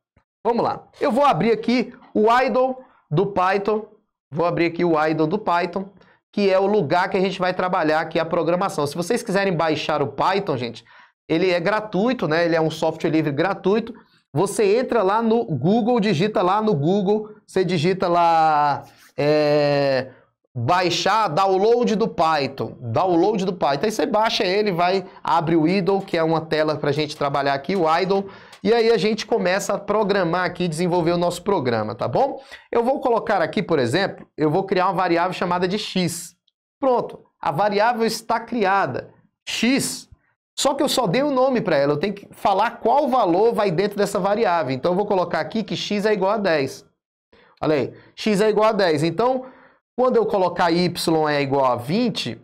Vamos lá. Eu vou abrir aqui o idle do Python. Vou abrir aqui o idle do Python, que é o lugar que a gente vai trabalhar aqui a programação. Se vocês quiserem baixar o Python, gente, ele é gratuito, né? Ele é um software livre gratuito. Você entra lá no Google, digita lá no Google, você digita lá baixar, download do Python, aí você baixa ele, abre o idle, que é uma tela para a gente trabalhar aqui, o idle, e aí a gente começa a programar aqui, desenvolver o nosso programa, tá bom? Eu vou colocar aqui, por exemplo, eu vou criar uma variável chamada de x. Pronto, a variável está criada, x. Só que eu só dei um nome para ela, eu tenho que falar qual valor vai dentro dessa variável. Então eu vou colocar aqui que x é igual a 10. Olha aí, x é igual a 10. Então, quando eu colocar y é igual a 20,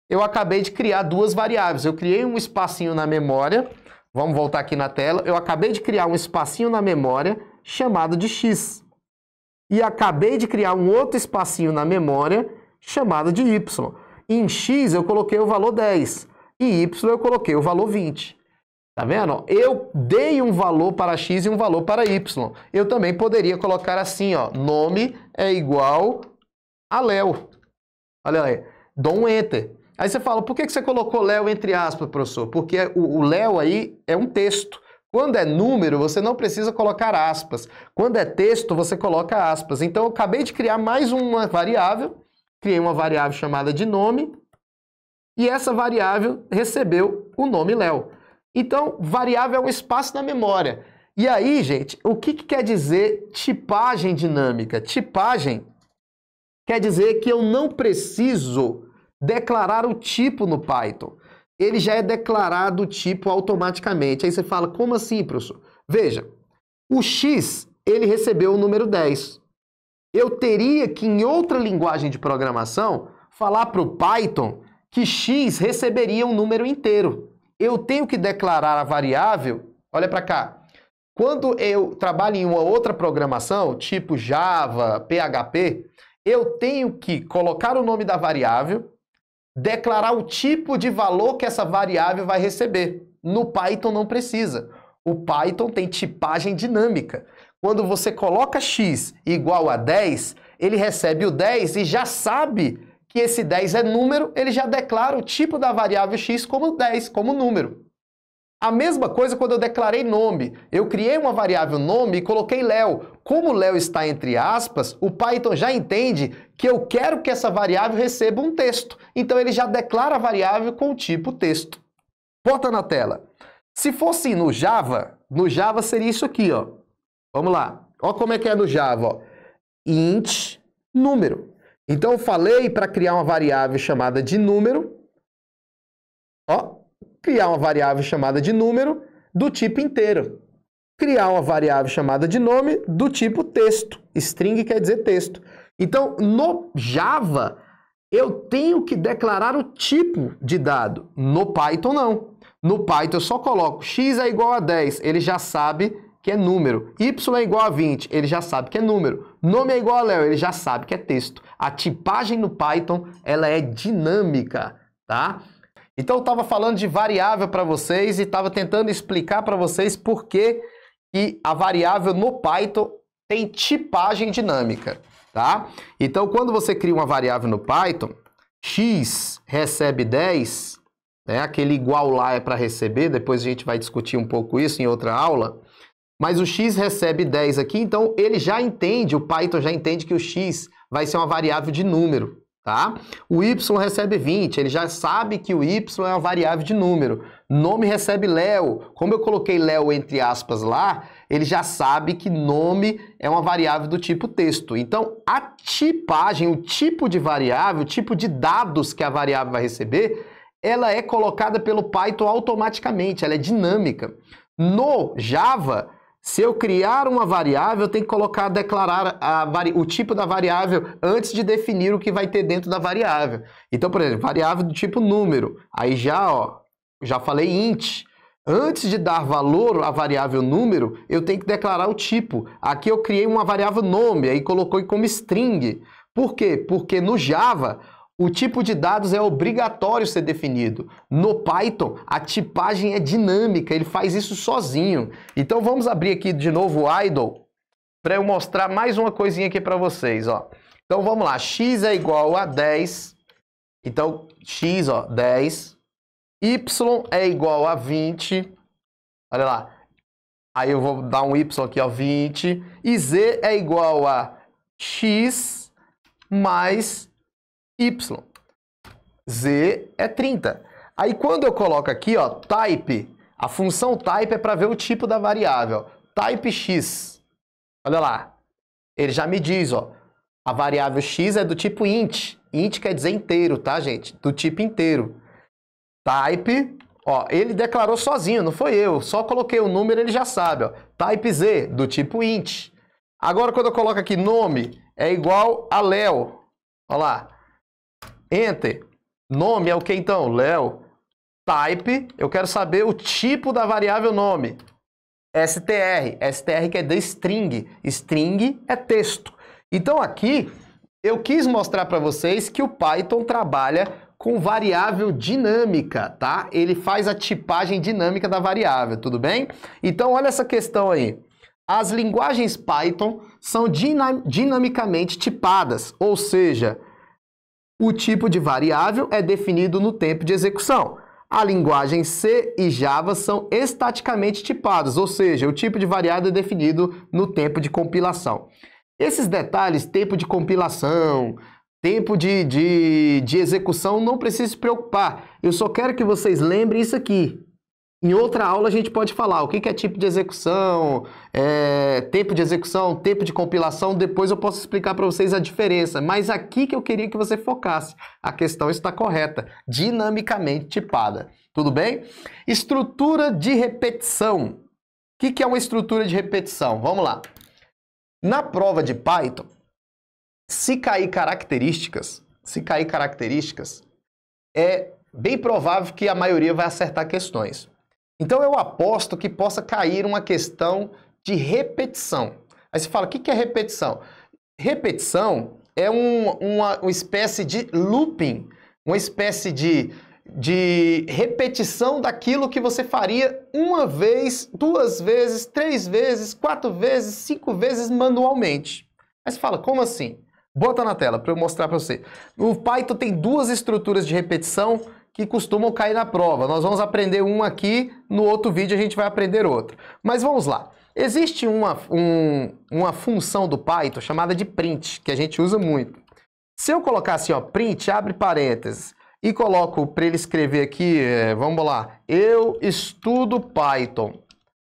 eu acabei de criar duas variáveis. Eu criei um espacinho na memória, vamos voltar aqui na tela, eu acabei de criar um espacinho na memória chamado de x. E acabei de criar um outro espacinho na memória chamado de y. Em x eu coloquei o valor 10. E y eu coloquei o valor 20. Tá vendo? Eu dei um valor para x e um valor para y. Eu também poderia colocar assim, ó, nome é igual a Léo. Olha aí, dou um enter. Aí você fala, por que você colocou Léo entre aspas, professor? Porque o Léo aí é um texto. Quando é número, você não precisa colocar aspas. Quando é texto, você coloca aspas. Então eu acabei de criar mais uma variável. Criei uma variável chamada de nome. E essa variável recebeu o nome Léo. Então, variável é um espaço na memória. E aí, gente, o que quer dizer tipagem dinâmica? Tipagem quer dizer que eu não preciso declarar o tipo no Python. Ele já é declarado o tipo automaticamente. Aí você fala, como assim, professor? Veja, o x, ele recebeu o número 10. Eu teria que, em outra linguagem de programação, falar para o Python que x receberia um número inteiro. Eu tenho que declarar a variável, olha para cá, quando eu trabalho em uma outra programação, tipo Java, PHP, eu tenho que colocar o nome da variável, declarar o tipo de valor que essa variável vai receber. No Python não precisa. O Python tem tipagem dinâmica. Quando você coloca x igual a 10, ele recebe o 10 e já sabe que esse 10 é número, ele já declara o tipo da variável x como 10, como número. A mesma coisa quando eu declarei nome. Eu criei uma variável nome e coloquei Léo. Como Léo está entre aspas, o Python já entende que eu quero que essa variável receba um texto. Então ele já declara a variável com o tipo texto. Bota na tela. Se fosse no Java seria isso aqui, ó. Vamos lá. Olha como é que é no Java, ó. Int número. Então eu falei para criar uma variável chamada de número, ó, criar uma variável chamada de número do tipo inteiro. Criar uma variável chamada de nome do tipo texto. String quer dizer texto. Então, no Java, eu tenho que declarar o tipo de dado. No Python, não. No Python, eu só coloco x é igual a 10. Ele já sabe que é número. Y é igual a 20, ele já sabe que é número. Nome é igual a Léo, ele já sabe que é texto. A tipagem no Python, ela é dinâmica, tá? Então eu estava falando de variável para vocês e estava tentando explicar para vocês por que a variável no Python tem tipagem dinâmica, tá? Então quando você cria uma variável no Python, x recebe 10, né? Aquele igual lá é para receber, depois a gente vai discutir um pouco isso em outra aula. Mas o x recebe 10 aqui, então ele já entende, o Python já entende que o x vai ser uma variável de número. tá? O y recebe 20, ele já sabe que o y é uma variável de número. Nome recebe Léo. Como eu coloquei Léo entre aspas lá, ele já sabe que nome é uma variável do tipo texto. Então, a tipagem, o tipo de variável, o tipo de dados que a variável vai receber, ela é colocada pelo Python automaticamente, ela é dinâmica. No Java, se eu criar uma variável, eu tenho que declarar o tipo da variável antes de definir o que vai ter dentro da variável. Então, por exemplo, variável do tipo número. Aí já falei int. Antes de dar valor à variável número, eu tenho que declarar o tipo. Aqui eu criei uma variável nome, aí colocou como string. Por quê? Porque no Java, o tipo de dados é obrigatório ser definido. No Python, a tipagem é dinâmica, ele faz isso sozinho. Então vamos abrir aqui de novo o idle para eu mostrar mais uma coisinha aqui para vocês. Ó. Então vamos lá, x é igual a 10. Então x, 10. Y é igual a 20. Olha lá. Aí eu vou dar um y aqui, 20. E z é igual a x mais y. Z é 30. Aí quando eu coloco aqui, type, a função type é para ver o tipo da variável. Type x. Olha lá. Ele já me diz, a variável x é do tipo int. Int quer dizer inteiro, tá, gente? Do tipo inteiro. Type, ele declarou sozinho, não foi eu. Só coloquei o número, ele já sabe, Type z, do tipo int. Agora quando eu coloco aqui nome, é igual a Léo. Olha lá. Enter. Nome é o que então? Léo. Type, eu quero saber o tipo da variável nome. str. str quer dizer string. String é texto. Então aqui, eu quis mostrar para vocês que o Python trabalha com variável dinâmica, tá? Ele faz a tipagem dinâmica da variável, tudo bem? Então olha essa questão aí. As linguagens Python são dinamicamente tipadas, ou seja, o tipo de variável é definido no tempo de execução. A linguagem C e Java são estaticamente tipadas, ou seja, o tipo de variável é definido no tempo de compilação. Esses detalhes, tempo de compilação, tempo de execução, não precisa se preocupar. Eu só quero que vocês lembrem isso aqui. Em outra aula a gente pode falar o que é tipo de execução, tempo de execução, tempo de compilação, depois eu posso explicar para vocês a diferença, mas aqui que eu queria que você focasse. A questão está correta, dinamicamente tipada. Tudo bem? Estrutura de repetição. O que é uma estrutura de repetição? Vamos lá. Na prova de Python, se cair características, é bem provável que a maioria vai acertar questões. Então eu aposto que possa cair uma questão de repetição. Aí você fala, o que é repetição? Repetição é uma espécie de looping, uma espécie de repetição daquilo que você faria uma vez, 2 vezes, 3 vezes, 4 vezes, 5 vezes manualmente. Aí você fala, como assim? Bota na tela para eu mostrar para você. O Python tem 2 estruturas de repetição que costumam cair na prova. Nós vamos aprender uma aqui, no outro vídeo a gente vai aprender outra. Mas vamos lá. Existe uma função do Python chamada de print, que a gente usa muito. Se eu colocar assim, print, abre parênteses, e coloco para ele escrever aqui, vamos lá, eu estudo Python.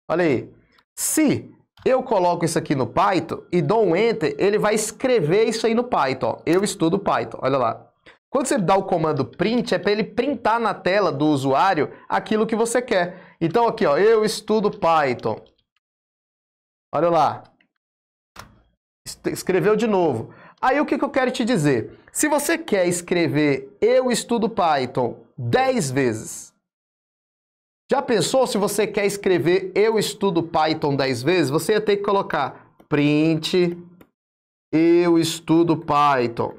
Olha aí. Se eu coloco isso aqui no Python e dou um Enter, ele vai escrever isso aí no Python. Eu estudo Python, olha lá. Quando você dá o comando print, é para ele printar na tela do usuário aquilo que você quer. Então aqui, eu estudo Python. Olha lá. Escreveu de novo. Aí o que eu quero te dizer? Se você quer escrever eu estudo Python 10 vezes, já pensou se você quer escrever eu estudo Python 10 vezes? Você ia ter que colocar print eu estudo Python.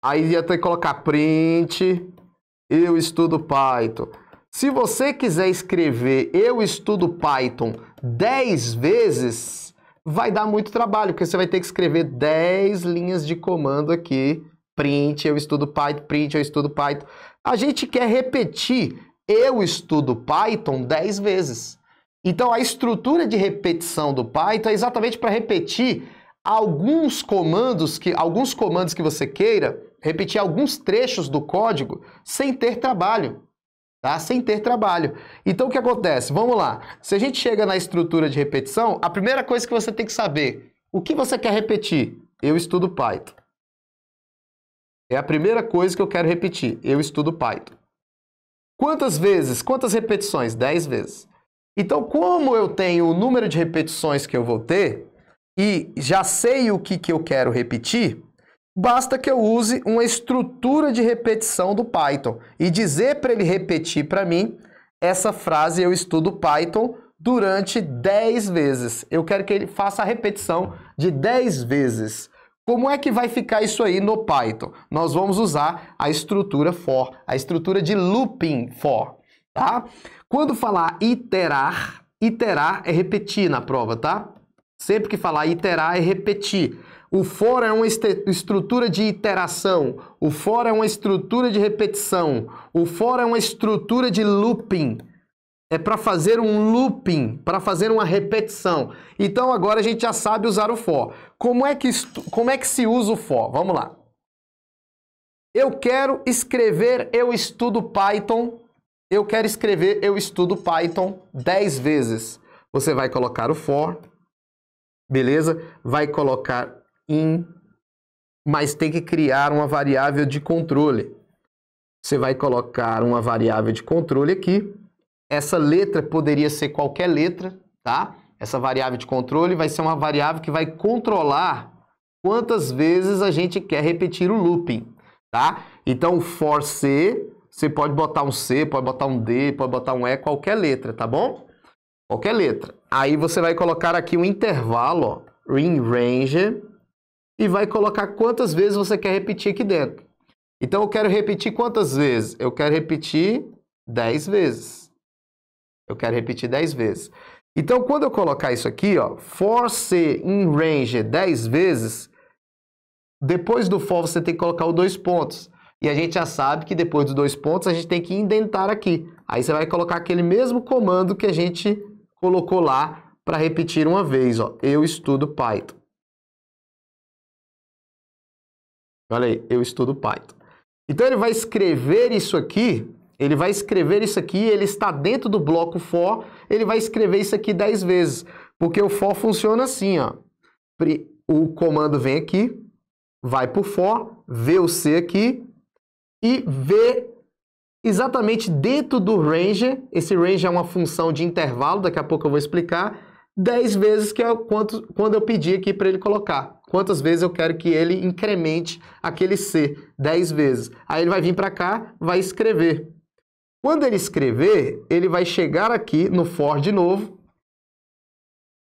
Aí ia ter que colocar print eu estudo Python. Se você quiser escrever eu estudo Python 10 vezes, vai dar muito trabalho, porque você vai ter que escrever 10 linhas de comando aqui. Print, eu estudo Python, print, eu estudo Python. A gente quer repetir eu estudo Python 10 vezes. Então, a estrutura de repetição do Python é exatamente para repetir alguns comandos que você queira, repetir alguns trechos do código sem ter trabalho, tá? Sem ter trabalho. Então, o que acontece? Vamos lá. Se a gente chega na estrutura de repetição, a primeira coisa que você tem que saber, o que você quer repetir? Eu estudo Python. É a primeira coisa que eu quero repetir. Eu estudo Python. Quantas vezes? Quantas repetições? 10 vezes. Então, como eu tenho o número de repetições que eu vou ter e já sei o que eu quero repetir, basta que eu use uma estrutura de repetição do Python e dizer para ele repetir para mim essa frase, eu estudo Python, durante 10 vezes. Eu quero que ele faça a repetição de 10 vezes. Como é que vai ficar isso aí no Python? Nós vamos usar a estrutura for, a estrutura de looping for, tá? Quando falar iterar, iterar é repetir na prova, tá? Sempre que falar iterar é repetir. O for é uma estrutura de iteração, o for é uma estrutura de repetição, o for é uma estrutura de looping. É para fazer um looping, para fazer uma repetição. Então agora a gente já sabe usar o for. Como é que se usa o for? Vamos lá. Eu quero escrever eu estudo Python. Eu quero escrever eu estudo Python 10 vezes. Você vai colocar o for, beleza? Vai colocar in, mas tem que criar uma variável de controle. Você vai colocar uma variável de controle aqui. Essa letra poderia ser qualquer letra, tá? Essa variável de controle vai ser uma variável que vai controlar quantas vezes a gente quer repetir o looping, tá? Então, o for C, você pode botar um C, pode botar um D, pode botar um E, qualquer letra, tá bom? Qualquer letra. Aí você vai colocar aqui um intervalo, ó, in range, e vai colocar quantas vezes você quer repetir aqui dentro. Então, eu quero repetir quantas vezes? Eu quero repetir 10 vezes. Eu quero repetir 10 vezes. Então, quando eu colocar isso aqui, ó, for C in range 10 vezes, depois do for você tem que colocar o 2 pontos. E a gente já sabe que depois dos 2 pontos a gente tem que indentar aqui. Aí você vai colocar aquele mesmo comando que a gente colocou lá para repetir uma vez, ó. Eu estudo Python. Olha aí, eu estudo Python. Então ele vai escrever isso aqui. Ele vai escrever isso aqui, ele está dentro do bloco for, ele vai escrever isso aqui 10 vezes. Porque o for funciona assim, ó. O comando vem aqui, vai para o for, vê o C aqui e vê exatamente dentro do range. Esse range é uma função de intervalo, daqui a pouco eu vou explicar. 10 vezes, que é quando eu pedi aqui para ele colocar. Quantas vezes eu quero que ele incremente aquele C? 10 vezes. Aí ele vai vir para cá, vai escrever. Quando ele escrever, ele vai chegar aqui no for de novo.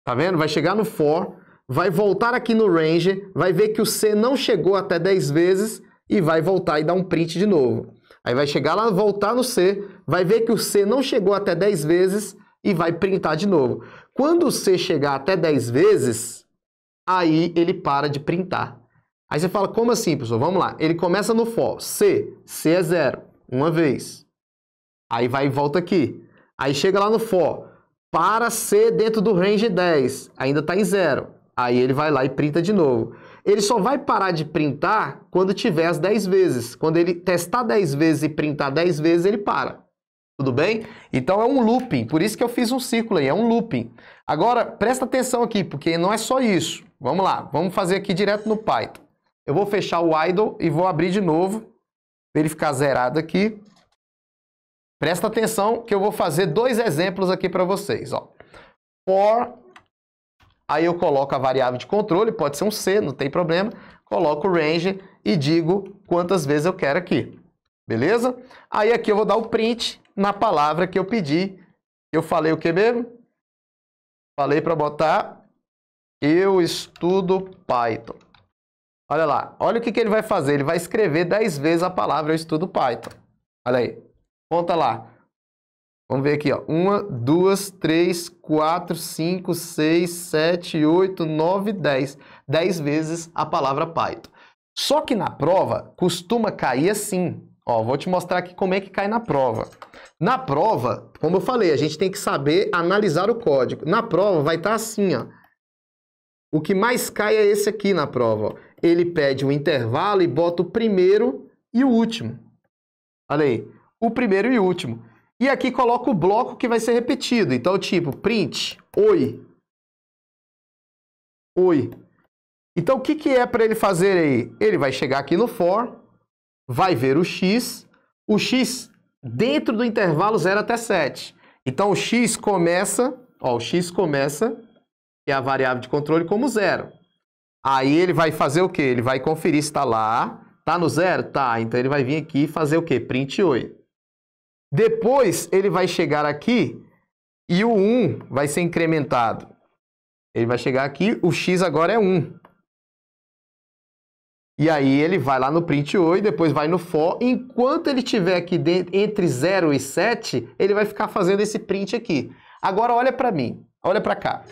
Tá vendo? Vai chegar no for, vai voltar aqui no range, vai ver que o C não chegou até 10 vezes e vai voltar e dar um print de novo. Aí vai chegar lá, voltar no C, vai ver que o C não chegou até 10 vezes e vai printar de novo. Quando o C chegar até 10 vezes, aí ele para de printar. Aí você fala, como assim, pessoal? Vamos lá. Ele começa no for, C é 0, uma vez. Aí vai e volta aqui. Aí chega lá no for, para C dentro do range 10, ainda está em 0. Aí ele vai lá e printa de novo. Ele só vai parar de printar quando tiver as 10 vezes. Quando ele testar 10 vezes e printar 10 vezes, ele para. Tudo bem? Então é um looping, por isso que eu fiz um círculo aí, é um looping. Agora, presta atenção aqui, porque não é só isso. Vamos lá, vamos fazer aqui direto no Python. Eu vou fechar o idle e vou abrir de novo, para ele ficar zerado aqui. Presta atenção que eu vou fazer 2 exemplos aqui para vocês. Ó. For, aí eu coloco a variável de controle, pode ser um C, não tem problema. Coloco o range e digo quantas vezes eu quero aqui. Beleza? Aí aqui eu vou dar o print na palavra que eu pedi. Eu falei o que mesmo? Falei para botar eu estudo Python. Olha lá, olha o que ele vai fazer. Ele vai escrever 10 vezes a palavra eu estudo Python. Olha aí. Conta lá. Vamos ver aqui, ó. 1, 2, 3, 4, 5, 6, 7, 8, 9, 10. 10 vezes a palavra Python. Só que na prova costuma cair assim. Ó, vou te mostrar aqui como é que cai na prova. Na prova, como eu falei, a gente tem que saber analisar o código. Na prova vai estar assim, ó. O que mais cai é esse aqui na prova. Ó. Ele pede um intervalo e bota o primeiro e o último. Olha aí, o primeiro e o último. E aqui coloca o bloco que vai ser repetido. Então, tipo, print, oi. Oi. Então, o que é para ele fazer aí? Ele vai chegar aqui no for, vai ver o x dentro do intervalo 0 até 7. Então, o x começa, ó, que é a variável de controle, como 0. Aí ele vai fazer o quê? Ele vai conferir se está lá. Tá no 0? Tá. Então ele vai vir aqui e fazer o quê? Print oi. Depois ele vai chegar aqui e o 1 vai ser incrementado. Ele vai chegar aqui, o x agora é 1. E aí ele vai lá no print oi, depois vai no for. Enquanto ele estiver aqui dentro, entre 0 e 7, ele vai ficar fazendo esse print aqui. Agora olha para mim, olha para cá.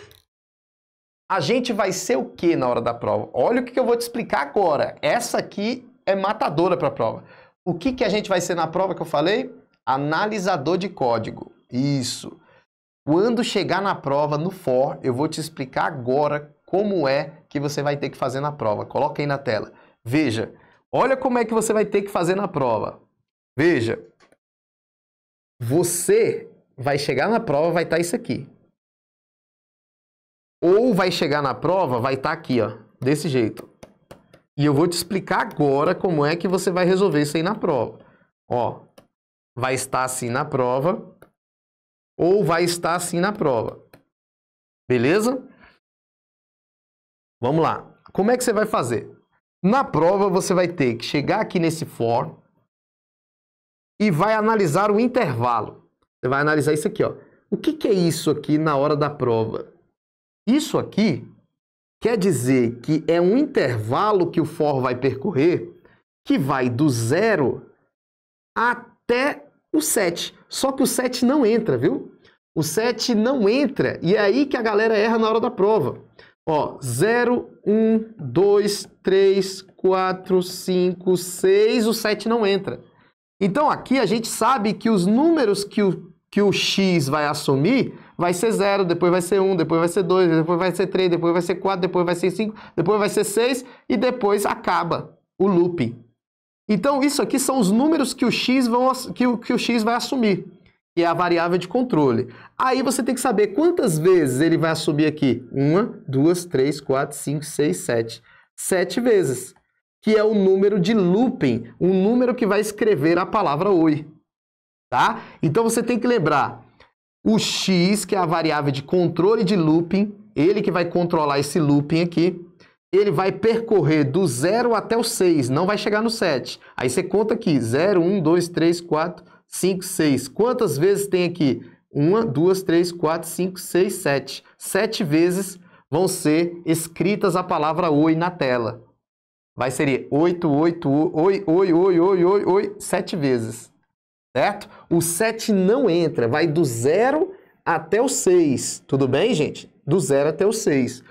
A gente vai ser o que na hora da prova? Olha o que eu vou te explicar agora. Essa aqui é matadora para a prova. O que a gente vai ser na prova que eu falei? Analisador de código. Isso. Quando chegar na prova, no for, eu vou te explicar agora como é que você vai ter que fazer na prova. Coloca aí na tela. Veja. Olha como é que você vai ter que fazer na prova. Veja. Você vai chegar na prova, vai estar isso aqui. Ou vai chegar na prova, vai estar aqui, ó, desse jeito. E eu vou te explicar agora como é que você vai resolver isso aí na prova. Ó, vai estar assim na prova, ou vai estar assim na prova. Beleza? Vamos lá. Como é que você vai fazer? Na prova, você vai ter que chegar aqui nesse for e vai analisar o intervalo. Você vai analisar isso aqui, ó. O que é isso aqui na hora da prova? Isso aqui quer dizer que é um intervalo que o for vai percorrer que vai do 0 até o 7. Só que o 7 não entra, viu? O 7 não entra e é aí que a galera erra na hora da prova. Ó, 0, 1, 2, 3, 4, 5, 6, o 7 não entra. Então aqui a gente sabe que os números que o x vai assumir vai ser 0, depois vai ser 1, depois vai ser 2, depois vai ser 3, depois vai ser 4, depois vai ser 5, depois vai ser 6 e depois acaba o looping. Então isso aqui são os números que o x vai assumir, que é a variável de controle. Aí você tem que saber quantas vezes ele vai assumir aqui. 1, 2, 3, 4, 5, 6, 7. 7 vezes, que é o número de looping, um número que vai escrever a palavra oi. Tá? Então você tem que lembrar o x, que é a variável de controle de looping, ele que vai controlar esse looping aqui, ele vai percorrer do 0 até o 6, não vai chegar no 7. Aí você conta aqui, 0, 1, 2, 3, 4, 5, 6. Quantas vezes tem aqui? 1, 2, 3, 4, 5, 6, 7. 7 vezes vão ser escritas a palavra oi na tela. Vai ser 8, 8, oi, oi, oi, oi, oi, oi, 7 vezes. Certo? O 7 não entra, vai do 0 até o 6. Tudo bem, gente? Do 0 até o 6.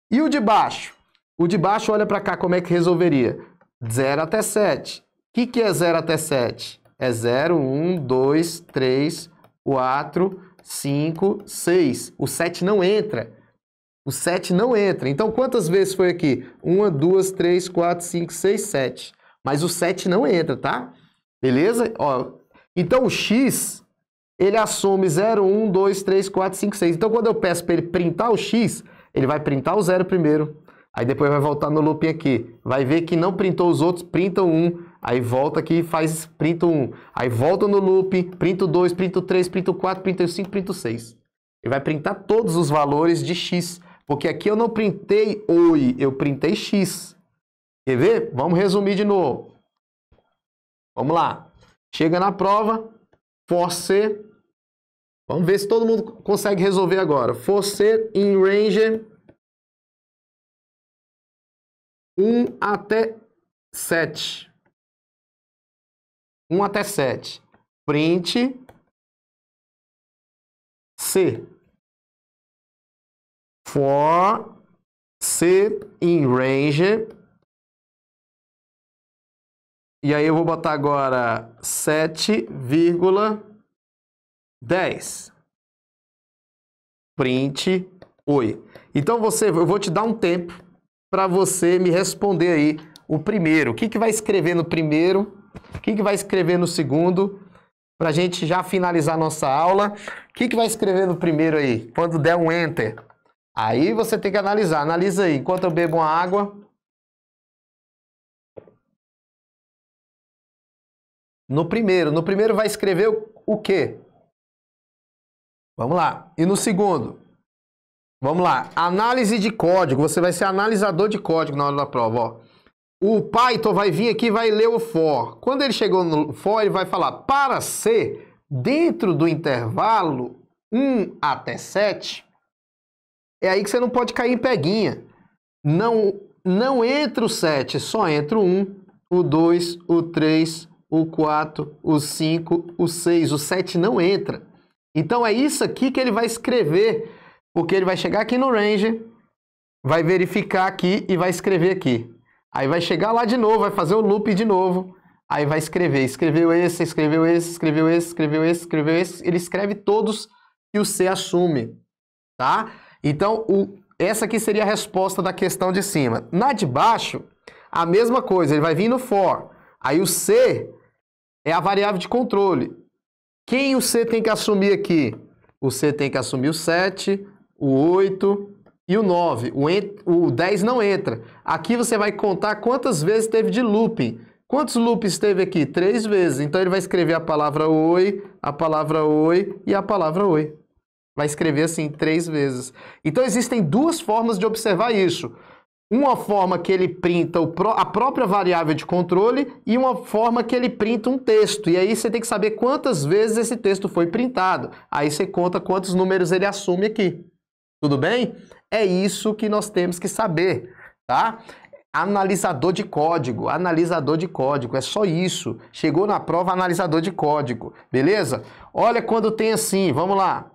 E o de baixo? O de baixo, olha para cá como é que resolveria. 0 até 7. O que é 0 até 7? É 0, 1, 2, 3, 4, 5, 6. O 7 não entra. O 7 não entra. Então, quantas vezes foi aqui? 1, 2, 3, 4, 5, 6, 7. Mas o 7 não entra, tá? Beleza? Ó, então, o x, ele assume 0, 1, 2, 3, 4, 5, 6. Então, quando eu peço para ele printar o x, ele vai printar o 0 primeiro. Aí depois vai voltar no looping aqui. Vai ver que não printou os outros, printa o 1. Aí volta aqui e printa o 1. Aí volta no looping, printa o 2, printa o 3, printa o 4, printa o 5, printa o 6. Ele vai printar todos os valores de x. Porque aqui eu não printei oi, eu printei x. Quer ver? Vamos resumir de novo. Vamos lá. Chega na prova, for C. Vamos ver se todo mundo consegue resolver agora. For C in range 1 até 7. 1 até 7. Print C. For C in range. E aí eu vou botar agora 7,10. Print Oi. Então eu vou te dar um tempo para você me responder aí o primeiro. O que que vai escrever no primeiro? O que que vai escrever no segundo? Para a gente já finalizar nossa aula. O que que vai escrever no primeiro aí? Quando der um Enter. Aí você tem que analisar. Analisa aí. Enquanto eu bebo uma água. No primeiro vai escrever o quê? Vamos lá. E no segundo? Vamos lá. Análise de código. Você vai ser analisador de código na hora da prova, ó. O Python vai vir aqui e vai ler o for. Quando ele chegou no for, ele vai falar para ser dentro do intervalo 1 até 7. É aí que você não pode cair em peguinha. Não entra o 7, só entra o 1, o 2, o 3, o 4, o 5, o 6. O 7 não entra. Então é isso aqui que ele vai escrever, porque ele vai chegar aqui no range, vai verificar aqui e vai escrever aqui. Aí vai chegar lá de novo, vai fazer o loop de novo, aí vai escrever. Escreveu esse, escreveu esse, escreveu esse, escreveu esse, escreveu esse. Ele escreve todos que o C assume, tá? Então, essa aqui seria a resposta da questão de cima. Na de baixo, a mesma coisa, ele vai vir no for. Aí o C é a variável de controle. Quem o C tem que assumir aqui? O C tem que assumir o 7, o 8 e o 9. O 10 não entra. Aqui você vai contar quantas vezes teve de looping. Quantos loops teve aqui? 3 vezes. Então ele vai escrever a palavra oi, a palavra oi e a palavra oi. Vai escrever assim 3 vezes. Então existem duas formas de observar isso. Uma forma que ele printa a própria variável de controle e uma forma que ele printa um texto. E aí você tem que saber quantas vezes esse texto foi printado. Aí você conta quantos números ele assume aqui. Tudo bem? É isso que nós temos que saber, tá? Analisador de código, é só isso. Chegou na prova, analisador de código, beleza? Olha quando tem assim, vamos lá.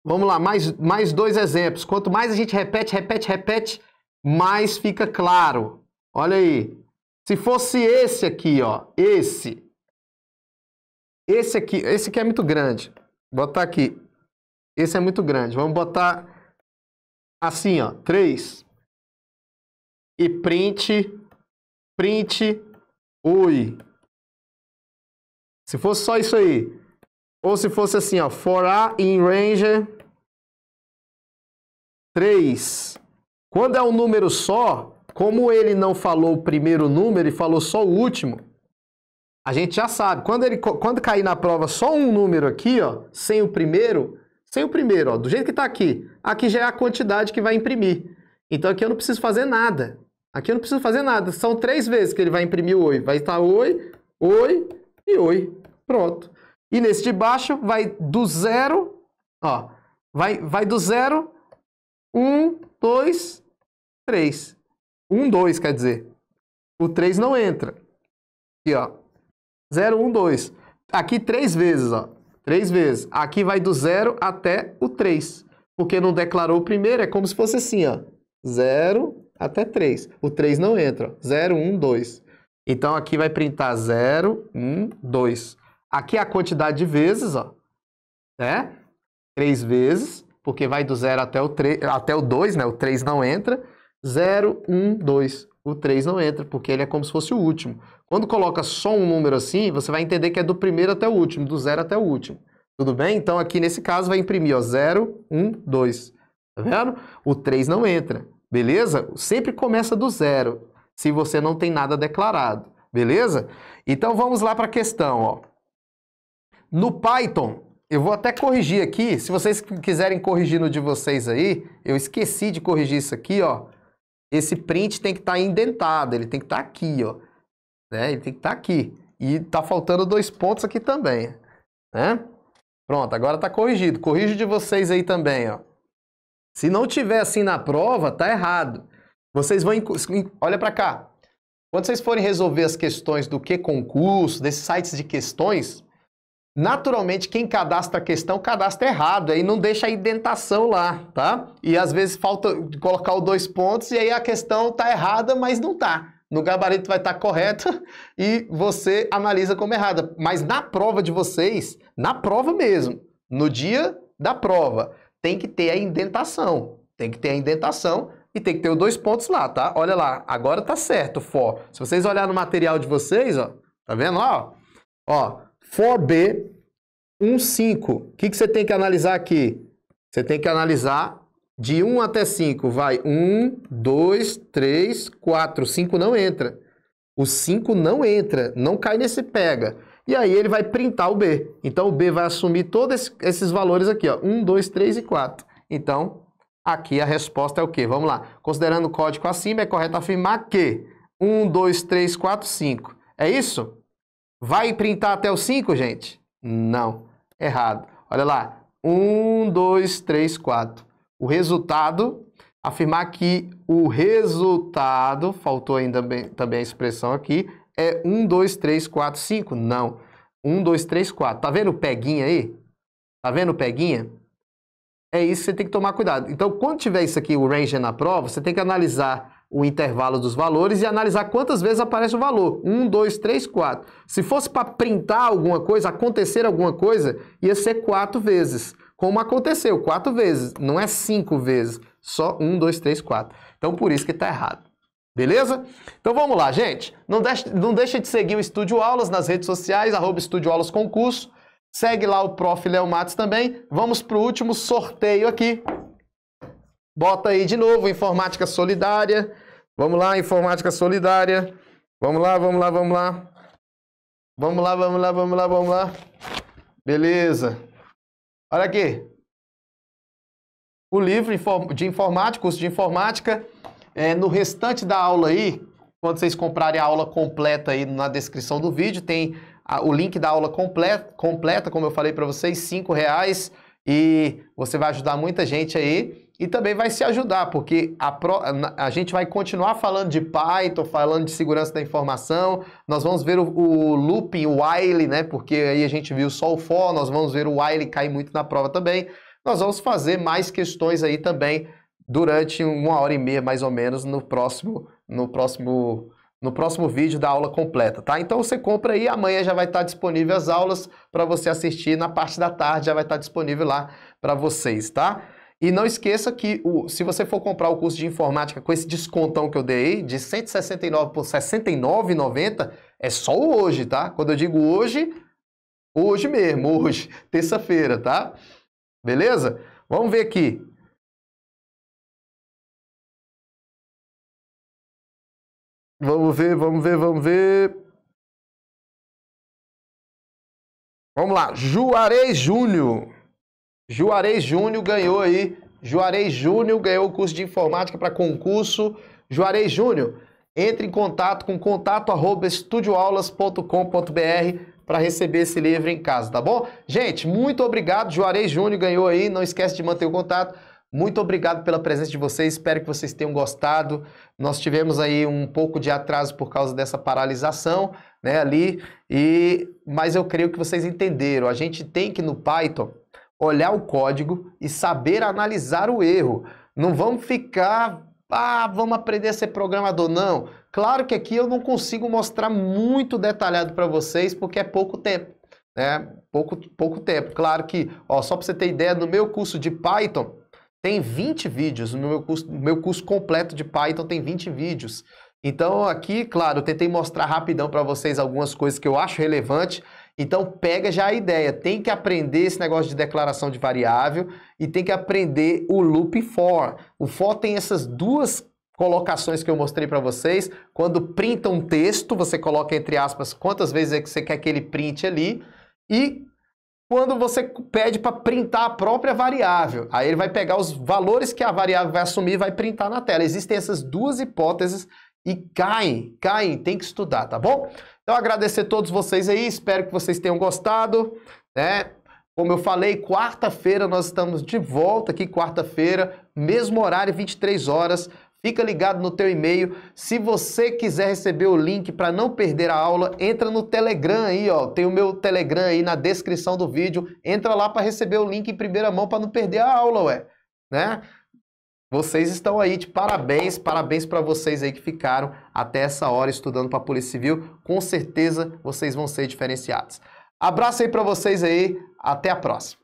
Vamos lá, mais 2 exemplos. Quanto mais a gente repete, mais fica claro. Olha aí. Se fosse esse aqui, ó, esse aqui é muito grande. Vou botar aqui. Esse é muito grande. Vamos botar assim, ó, 3. E print, oi. Se fosse só isso aí. Ou se fosse assim, ó, for a in range 3. Quando é um número só, como ele não falou o primeiro número e falou só o último, a gente já sabe. Quando cair na prova só um número aqui, ó, sem o primeiro, ó, do jeito que está aqui, aqui já é a quantidade que vai imprimir. Então aqui eu não preciso fazer nada. Aqui eu não preciso fazer nada. São 3 vezes que ele vai imprimir o oi. Vai estar oi, oi e oi. Pronto. E nesse de baixo vai do 0, ó, vai do 0, 1, 2, 3. 1, 2 quer dizer. O 3 não entra. Aqui, ó. 0, 1, 2. Aqui 3 vezes, ó. 3 vezes. Aqui vai do 0 até o 3. Porque não declarou o primeiro, é como se fosse assim, ó. 0 até 3. O 3 não entra, ó. 0, 1, 2. Então aqui vai printar 0, 1, 2. Aqui é a quantidade de vezes, ó, né? 3 vezes, porque vai do 0 até o 2, né? O 3 não entra. 0, 1, 2. O 3 não entra, porque ele é como se fosse o último. Quando coloca só um número assim, você vai entender que é do primeiro até o último, do 0 até o último. Tudo bem? Então aqui nesse caso vai imprimir, ó, 0, 1, 2. Tá vendo? O 3 não entra, beleza? Sempre começa do 0, se você não tem nada declarado, beleza? Então vamos lá para a questão, ó. No Python, eu vou até corrigir aqui, se vocês quiserem corrigir no de vocês aí, eu esqueci de corrigir isso aqui, ó. Esse print tem que estar indentado, ele tem que estar aqui, ó. Né? Ele tem que estar aqui. E tá faltando 2 pontos aqui também, né? Pronto, agora tá corrigido. Corrijo de vocês aí também, ó. Se não tiver assim na prova, tá errado. Vocês vão... Olha para cá. Quando vocês forem resolver as questões do Q-concurso, desses sites de questões... Naturalmente, quem cadastra a questão, cadastra errado, aí não deixa a indentação lá, tá? E às vezes falta colocar os 2 pontos e aí a questão tá errada, mas não tá. No gabarito vai estar correta e você analisa como errada. Mas na prova de vocês, na prova mesmo, no dia da prova, tem que ter a indentação. Tem que ter a indentação e tem que ter os 2 pontos lá, tá? Olha lá, agora tá certo, for. Se vocês olharem no material de vocês, ó, tá vendo lá, ó? Ó, for B, 1, 5. O que você tem que analisar aqui? Você tem que analisar de 1 até 5. Vai 1, 2, 3, 4. 5 não entra. O 5 não entra, não cai nesse pega. E aí ele vai printar o B. Então o B vai assumir todos esses valores aqui, ó. 1, 2, 3 e 4. Então, aqui a resposta é o quê? Vamos lá. Considerando o código acima, é correto afirmar que 1, 2, 3, 4, 5. É isso? Vai printar até o 5, gente? Não. Errado. Olha lá. 1, 2, 3, 4. O resultado, afirmar que o resultado, faltou ainda também a expressão aqui, é 1, 2, 3, 4, 5? Não. 1, 2, 3, 4. Tá vendo o peguinha aí? Tá vendo o peguinha? É isso que você tem que tomar cuidado. Então, quando tiver isso aqui, o range na prova, você tem que analisar o intervalo dos valores e analisar quantas vezes aparece o valor. 1, 2, 3, 4. Se fosse para printar alguma coisa, acontecer alguma coisa, ia ser 4 vezes. Como aconteceu, 4 vezes. Não é 5 vezes. Só 1, 2, 3, 4. Então, por isso que está errado. Beleza? Então, vamos lá, gente. Não deixa de seguir o Estúdio Aulas nas redes sociais, @Estúdio Aulas Concurso. Segue lá o Prof. Léo Matos também. Vamos para o último sorteio aqui. Bota aí de novo, Informática Solidária. Vamos lá, Informática Solidária. Vamos lá, vamos lá, vamos lá. Vamos lá, vamos lá, vamos lá, vamos lá. Beleza. Olha aqui. O livro de informática, curso de informática. No restante da aula aí, quando vocês comprarem a aula completa aí na descrição do vídeo, tem o link da aula completa, como eu falei para vocês, R$5, e você vai ajudar muita gente aí e também vai se ajudar, porque a gente vai continuar falando de Python, falando de segurança da informação, nós vamos ver o looping, o while, né, porque aí a gente viu só o for, nós vamos ver o while cair muito na prova também, nós vamos fazer mais questões aí também durante 1h30 mais ou menos no próximo vídeo da aula completa, tá? Então você compra aí, amanhã já vai estar disponível as aulas para você assistir, na parte da tarde já vai estar disponível lá para vocês, tá? E não esqueça que se você for comprar o curso de informática com esse descontão que eu dei, de 169 por R$ 69,90, é só hoje, tá? Quando eu digo hoje, hoje mesmo, hoje, terça-feira, tá? Beleza? Vamos ver aqui. Vamos ver, vamos ver, vamos ver. Vamos lá, Juarez Júnior. Juarez Júnior ganhou aí. Juarez Júnior ganhou o curso de informática para concurso. Juarez Júnior, entre em contato com contato@estudioaulas.com.br para receber esse livro em casa, tá bom? Gente, muito obrigado. Juarez Júnior ganhou aí. Não esquece de manter o contato. Muito obrigado pela presença de vocês, espero que vocês tenham gostado. Nós tivemos aí um pouco de atraso por causa dessa paralisação, né, ali, mas eu creio que vocês entenderam. A gente tem que, no Python, olhar o código e saber analisar o erro. Não vamos ficar, vamos aprender a ser programador, não. Claro que aqui eu não consigo mostrar muito detalhado para vocês, porque é pouco tempo, né, pouco tempo. Claro que, só para você ter ideia, no meu curso de Python, tem 20 vídeos, no meu curso completo de Python tem 20 vídeos. Então aqui, claro, eu tentei mostrar rapidão para vocês algumas coisas que eu acho relevante. Então pega já a ideia, tem que aprender esse negócio de declaração de variável e tem que aprender o loop for. O for tem essas duas colocações que eu mostrei para vocês. Quando printa um texto, você coloca entre aspas quantas vezes é que você quer que ele printe ali e quando você pede para printar a própria variável. Aí ele vai pegar os valores que a variável vai assumir e vai printar na tela. Existem essas duas hipóteses e caem, tem que estudar, tá bom? Então agradecer a todos vocês aí, espero que vocês tenham gostado, né? Como eu falei, quarta-feira nós estamos de volta aqui, quarta-feira, mesmo horário, 23 horas. Fica ligado no teu e-mail. Se você quiser receber o link para não perder a aula, entra no Telegram aí, ó. Tem o meu Telegram aí na descrição do vídeo. Entra lá para receber o link em primeira mão para não perder a aula, né? Vocês estão aí de parabéns, parabéns para vocês aí que ficaram até essa hora estudando para a Polícia Civil. Com certeza vocês vão ser diferenciados. Abraço aí para vocês aí, até a próxima.